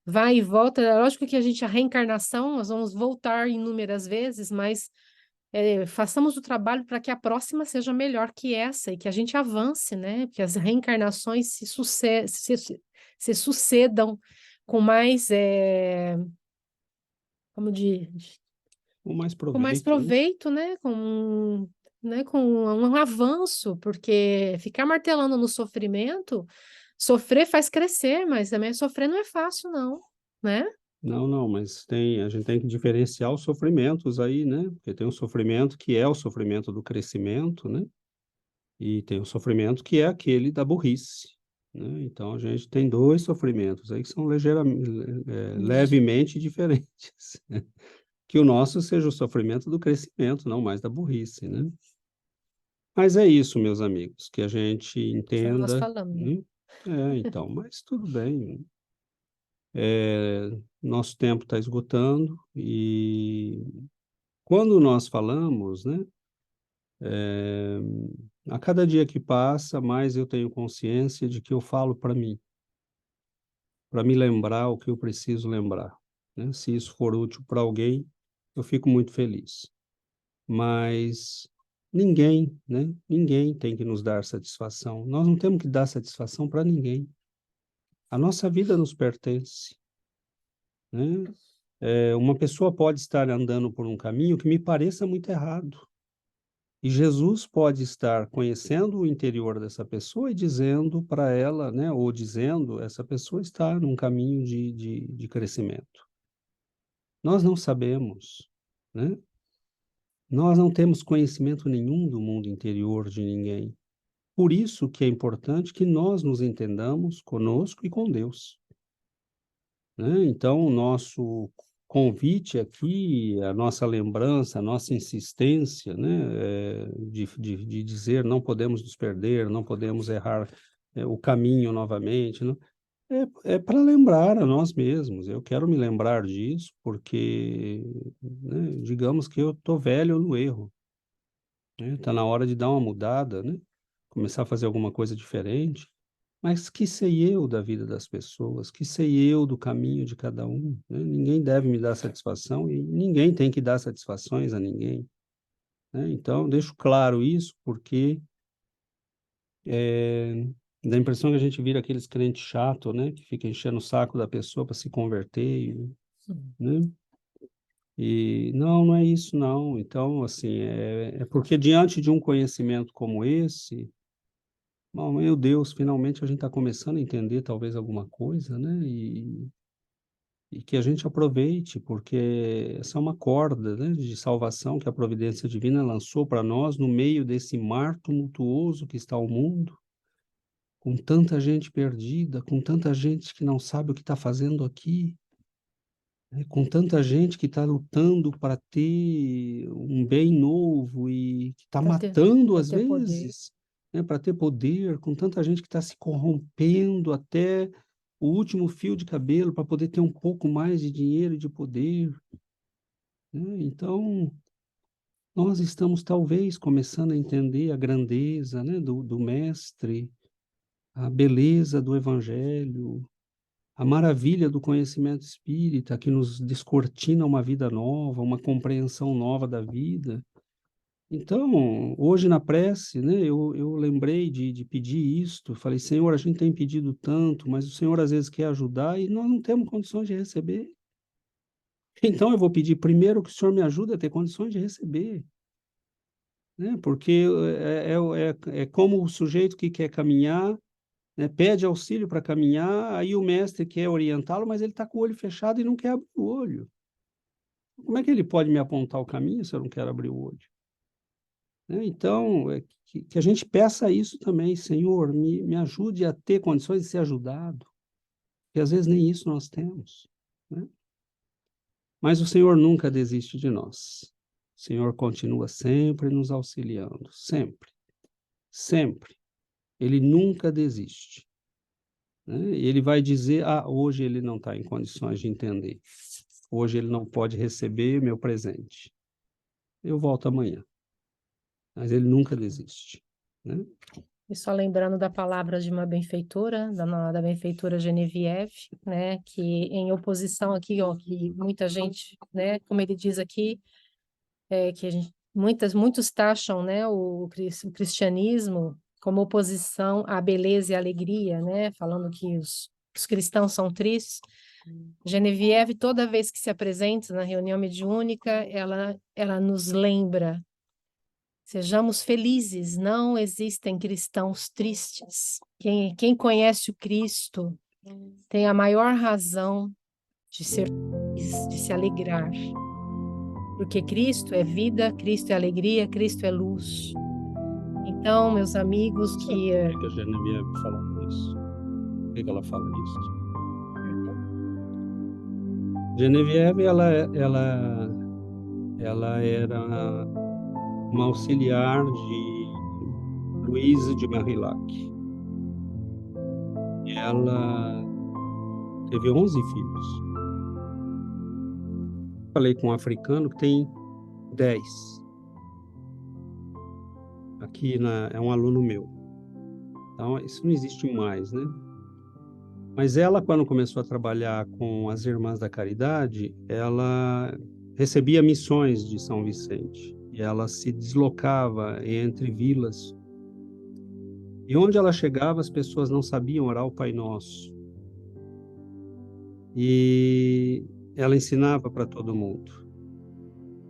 Vai e volta. É lógico que a reencarnação, nós vamos voltar inúmeras vezes, mas façamos o trabalho para que a próxima seja melhor que essa e que a gente avance, né? Que as reencarnações se sucedam com mais, como Com mais com mais proveito, né? proveito, né? Com um avanço, porque ficar martelando no sofrimento, sofrer faz crescer, mas também sofrer não é fácil, não, né? Não, não, mas a gente tem que diferenciar os sofrimentos aí, né? Porque tem um sofrimento que é o sofrimento do crescimento, né? E tem o sofrimento que é aquele da burrice, né? Então a gente tem dois sofrimentos aí que são levemente diferentes. Que o nosso seja o sofrimento do crescimento, não mais da burrice, né? Mas é isso, meus amigos, que a gente Só nós entenda, falamos, né? né? Então, mas tudo bem. Nosso tempo está esgotando e quando nós falamos, né? A cada dia que passa, mais eu tenho consciência de que eu falo para mim, para me lembrar o que eu preciso lembrar, né? Se isso for útil para alguém, eu fico muito feliz. Mas ninguém, né? Ninguém tem que nos dar satisfação. Nós não temos que dar satisfação para ninguém. A nossa vida nos pertence, né? Uma pessoa pode estar andando por um caminho que me pareça muito errado. E Jesus pode estar conhecendo o interior dessa pessoa e dizendo para ela, né? Ou dizendo, essa pessoa está num caminho de crescimento. Nós não sabemos, né? Nós não temos conhecimento nenhum do mundo interior de ninguém. Por isso que é importante que nós nos entendamos conosco e com Deus, né? Então, o nosso convite aqui, a nossa lembrança, a nossa insistência, né, de dizer não podemos nos perder, não podemos errar o caminho novamente, né? É para lembrar a nós mesmos. Eu quero me lembrar disso porque, né, digamos que eu estou velho no erro, né? Tá na hora de dar uma mudada, né? Começar a fazer alguma coisa diferente. Mas que sei eu da vida das pessoas, que sei eu do caminho de cada um, né? Ninguém deve me dar satisfação e ninguém tem que dar satisfações a ninguém, né? Então, deixo claro isso porque dá a impressão que a gente vira aqueles crentes chato, né? Que fica enchendo o saco da pessoa para se converter, né? E não é isso, não. Então, assim, é porque diante de um conhecimento como esse, bom, meu Deus, finalmente a gente está começando a entender talvez alguma coisa, né? E que a gente aproveite, porque essa é uma corda, né, de salvação que a providência divina lançou para nós no meio desse mar tumultuoso que está o mundo, com tanta gente perdida, com tanta gente que não sabe o que está fazendo aqui, né, com tanta gente que está lutando para ter um bem novo e que está matando Para às ter poder. vezes, né, para ter poder, com tanta gente que está se corrompendo até o último fio de cabelo para poder ter um pouco mais de dinheiro e de poder, né? Então, nós estamos talvez começando a entender a grandeza, né, do Mestre, a beleza do Evangelho, a maravilha do conhecimento espírita que nos descortina uma vida nova, uma compreensão nova da vida. Então, hoje na prece, né, eu lembrei de pedir isto, falei, Senhor, a gente tem pedido tanto, mas o Senhor às vezes quer ajudar e nós não temos condições de receber. Então, eu vou pedir primeiro que o Senhor me ajude a ter condições de receber, né? Porque é como o sujeito que quer caminhar, né, pede auxílio para caminhar, aí o mestre quer orientá-lo, mas ele está com o olho fechado e não quer abrir o olho. Como é que ele pode me apontar o caminho se eu não quero abrir o olho? Né? Então, que a gente peça isso também, Senhor, me ajude a ter condições de ser ajudado, porque às vezes nem isso nós temos, né? Mas o Senhor nunca desiste de nós. O Senhor continua sempre nos auxiliando, sempre, sempre. Ele nunca desiste, né? Ele vai dizer, hoje ele não está em condições de entender. Hoje ele não pode receber meu presente. Eu volto amanhã. Mas ele nunca desiste, né? E só lembrando da palavra de uma benfeitora, da benfeitora Genevieve, né, que em oposição aqui, ó, que muita gente, né, como ele diz aqui, que muitos taxam, né, o cristianismo como oposição à beleza e à alegria, né, falando que os cristãos são tristes. Genevieve, toda vez que se apresenta na reunião mediúnica, ela nos lembra: sejamos felizes, não existem cristãos tristes. Quem conhece o Cristo tem a maior razão de ser feliz, de se alegrar. Porque Cristo é vida, Cristo é alegria, Cristo é luz. Então, meus amigos, Por que a Genevieve fala isso? Por que ela fala isso? Genevieve, ela era uma auxiliar de Louise de Marillac. Ela teve 11 filhos. Falei com um africano que tem 10. Aqui é um aluno meu. Então, isso não existe mais, né? Mas ela, quando começou a trabalhar com as Irmãs da Caridade, ela recebia missões de São Vicente. E ela se deslocava entre vilas. E onde ela chegava, as pessoas não sabiam orar o Pai Nosso. E ela ensinava para todo mundo.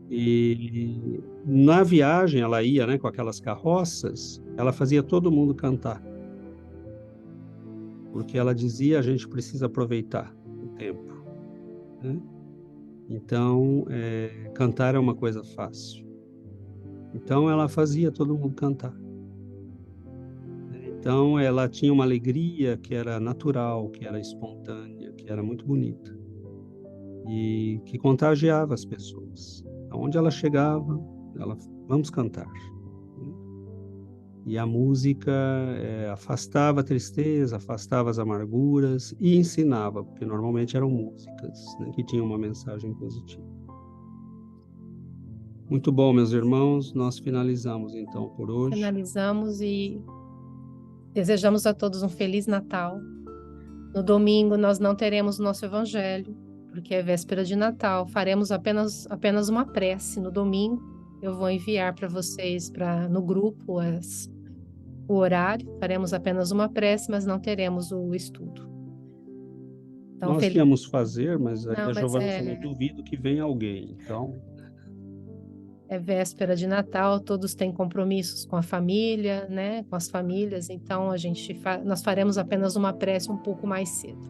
E na viagem, ela ia, né, com aquelas carroças, ela fazia todo mundo cantar. Porque ela dizia, a gente precisa aproveitar o tempo, né? Então, cantar é uma coisa fácil. Então, ela fazia todo mundo cantar. Então, ela tinha uma alegria que era natural, que era espontânea, que era muito bonita. E que contagiava as pessoas. Aonde ela chegava, vamos cantar. E a música afastava a tristeza, afastava as amarguras e ensinava, porque normalmente eram músicas, né, que tinham uma mensagem positiva. Muito bom, meus irmãos, nós finalizamos então por hoje. finalizamos e desejamos a todos um Feliz Natal. No domingo nós não teremos o nosso evangelho, porque é véspera de Natal. Faremos apenas uma prece no domingo. Eu vou enviar para vocês no grupo o horário. Faremos apenas uma prece, mas não teremos o estudo. Então, Nós íamos fazer, mas aí Não, a mas Giovana falou, duvido que venha alguém. Então, é véspera de Natal, todos têm compromissos com a família, né? Com as famílias, então nós faremos apenas uma prece um pouco mais cedo.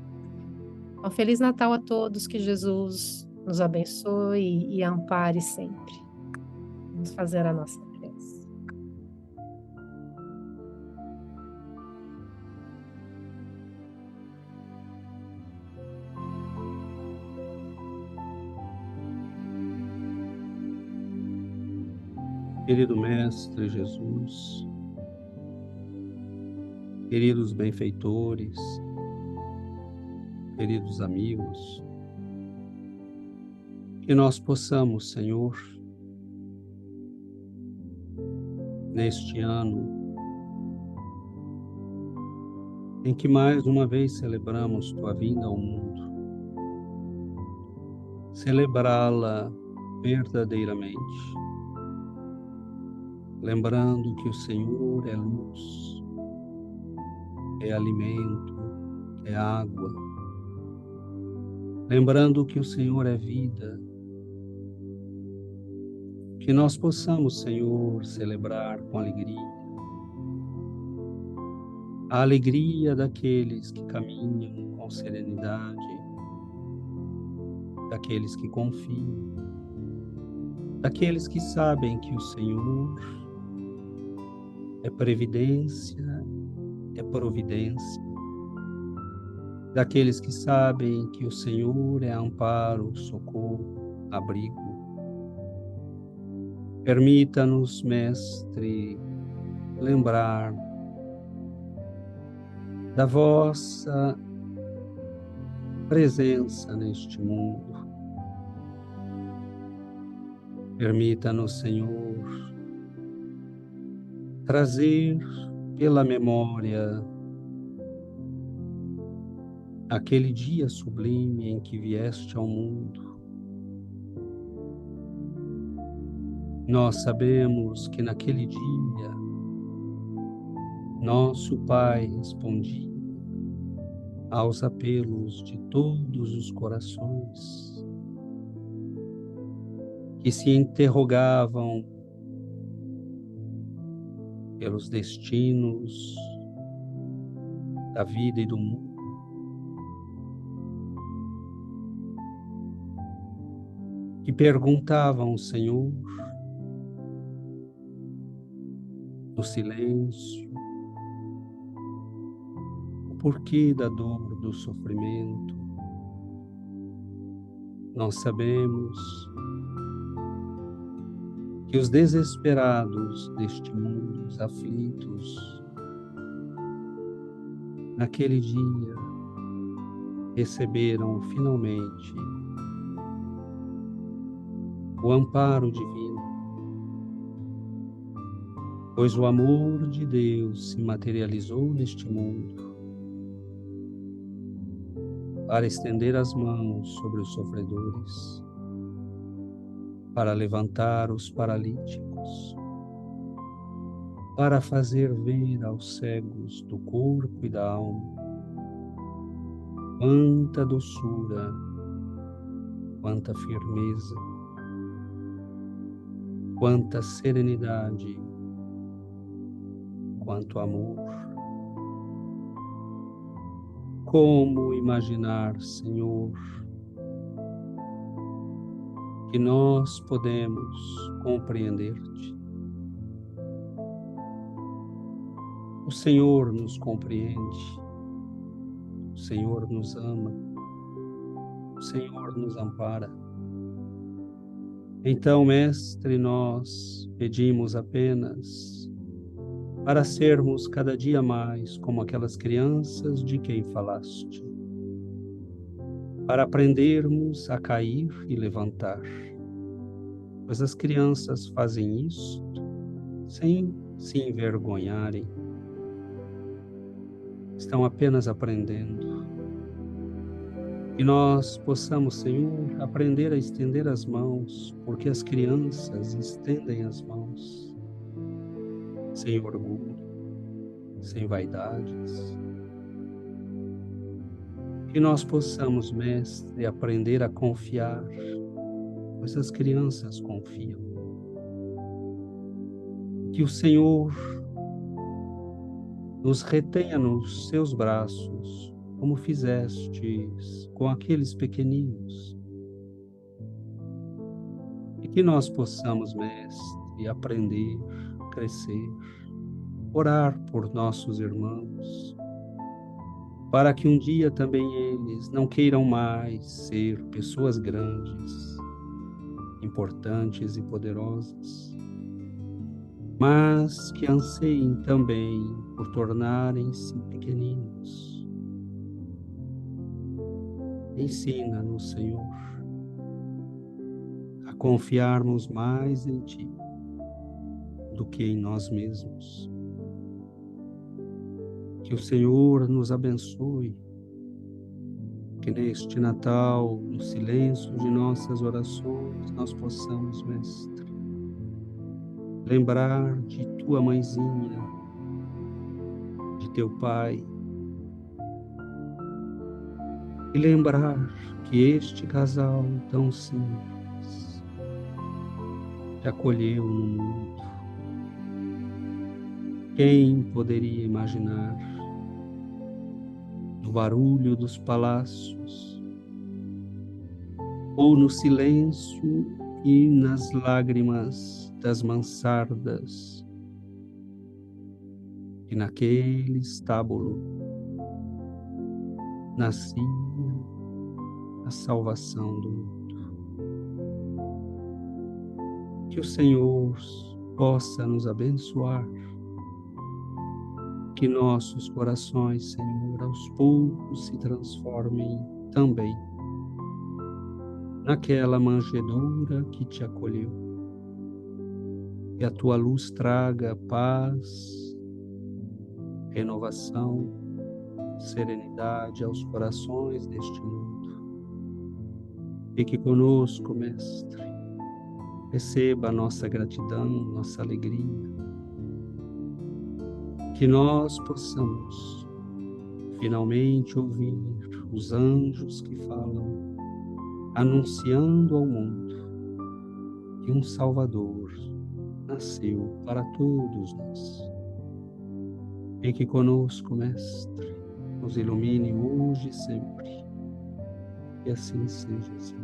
Então, Feliz Natal a todos, que Jesus nos abençoe e ampare sempre. Vamos fazer a nossa prece. querido Mestre Jesus, queridos benfeitores, queridos amigos, que nós possamos, Senhor, neste ano, em que mais uma vez celebramos Tua vinda ao mundo, celebrá-la verdadeiramente, lembrando que o Senhor é luz, é alimento, é água, lembrando que o Senhor é vida, que nós possamos, Senhor, celebrar com alegria, a alegria daqueles que caminham com serenidade, daqueles que confiam, daqueles que sabem que o Senhor é previdência, é providência, daqueles que sabem que o Senhor é amparo, socorro, abrigo. Permita-nos, Mestre, lembrar da vossa presença neste mundo. Permita-nos, Senhor, trazer pela memória aquele dia sublime em que vieste ao mundo. Nós sabemos que naquele dia nosso Pai respondia aos apelos de todos os corações que se interrogavam pelos destinos da vida e do mundo. Que perguntavam ao Senhor, no silêncio, o porquê da dor, do sofrimento. Nós sabemos que os desesperados deste mundo, os aflitos, naquele dia receberam finalmente o amparo divino, pois o amor de Deus se materializou neste mundo para estender as mãos sobre os sofredores, para levantar os paralíticos, para fazer ver aos cegos do corpo e da alma quanta doçura, quanta firmeza, quanta serenidade, quanto amor. Como imaginar, Senhor, que nós podemos compreender-te? O Senhor nos compreende, o Senhor nos ama, o Senhor nos ampara. Então, Mestre, nós pedimos apenas para sermos cada dia mais como aquelas crianças de quem falaste, para aprendermos a cair e levantar, pois as crianças fazem isso sem se envergonharem, estão apenas aprendendo. Que nós possamos, Senhor, aprender a estender as mãos, porque as crianças estendem as mãos, sem orgulho, sem vaidades. Que nós possamos, Mestre, aprender a confiar, pois as crianças confiam. Que o Senhor nos retenha nos seus braços, como fizestes com aqueles pequeninos. E que nós possamos, Mestre, aprender, crescer, orar por nossos irmãos, para que um dia também eles não queiram mais ser pessoas grandes, importantes e poderosas, mas que anseiem também por tornarem-se pequeninos. Ensina-nos, Senhor, a confiarmos mais em Ti do que em nós mesmos. Que o Senhor nos abençoe, que neste Natal, no silêncio de nossas orações, nós possamos, Mestre, lembrar de Tua mãezinha, de Teu Pai, e lembrar que este casal tão simples te acolheu no mundo. Quem poderia imaginar, no barulho dos palácios ou no silêncio e nas lágrimas das mansardas, e naquele estábulo nascia a salvação do mundo. Que o Senhor possa nos abençoar, que nossos corações, Senhor, aos poucos se transformem também naquela manjedoura que te acolheu. Que a tua luz traga paz, renovação, serenidade aos corações deste mundo. Fique conosco, Mestre. Receba a nossa gratidão, nossa alegria. Que nós possamos finalmente ouvir os anjos que falam, anunciando ao mundo que um Salvador nasceu para todos nós. Fique conosco, Mestre, nos ilumine hoje e sempre. Que assim seja, Senhor.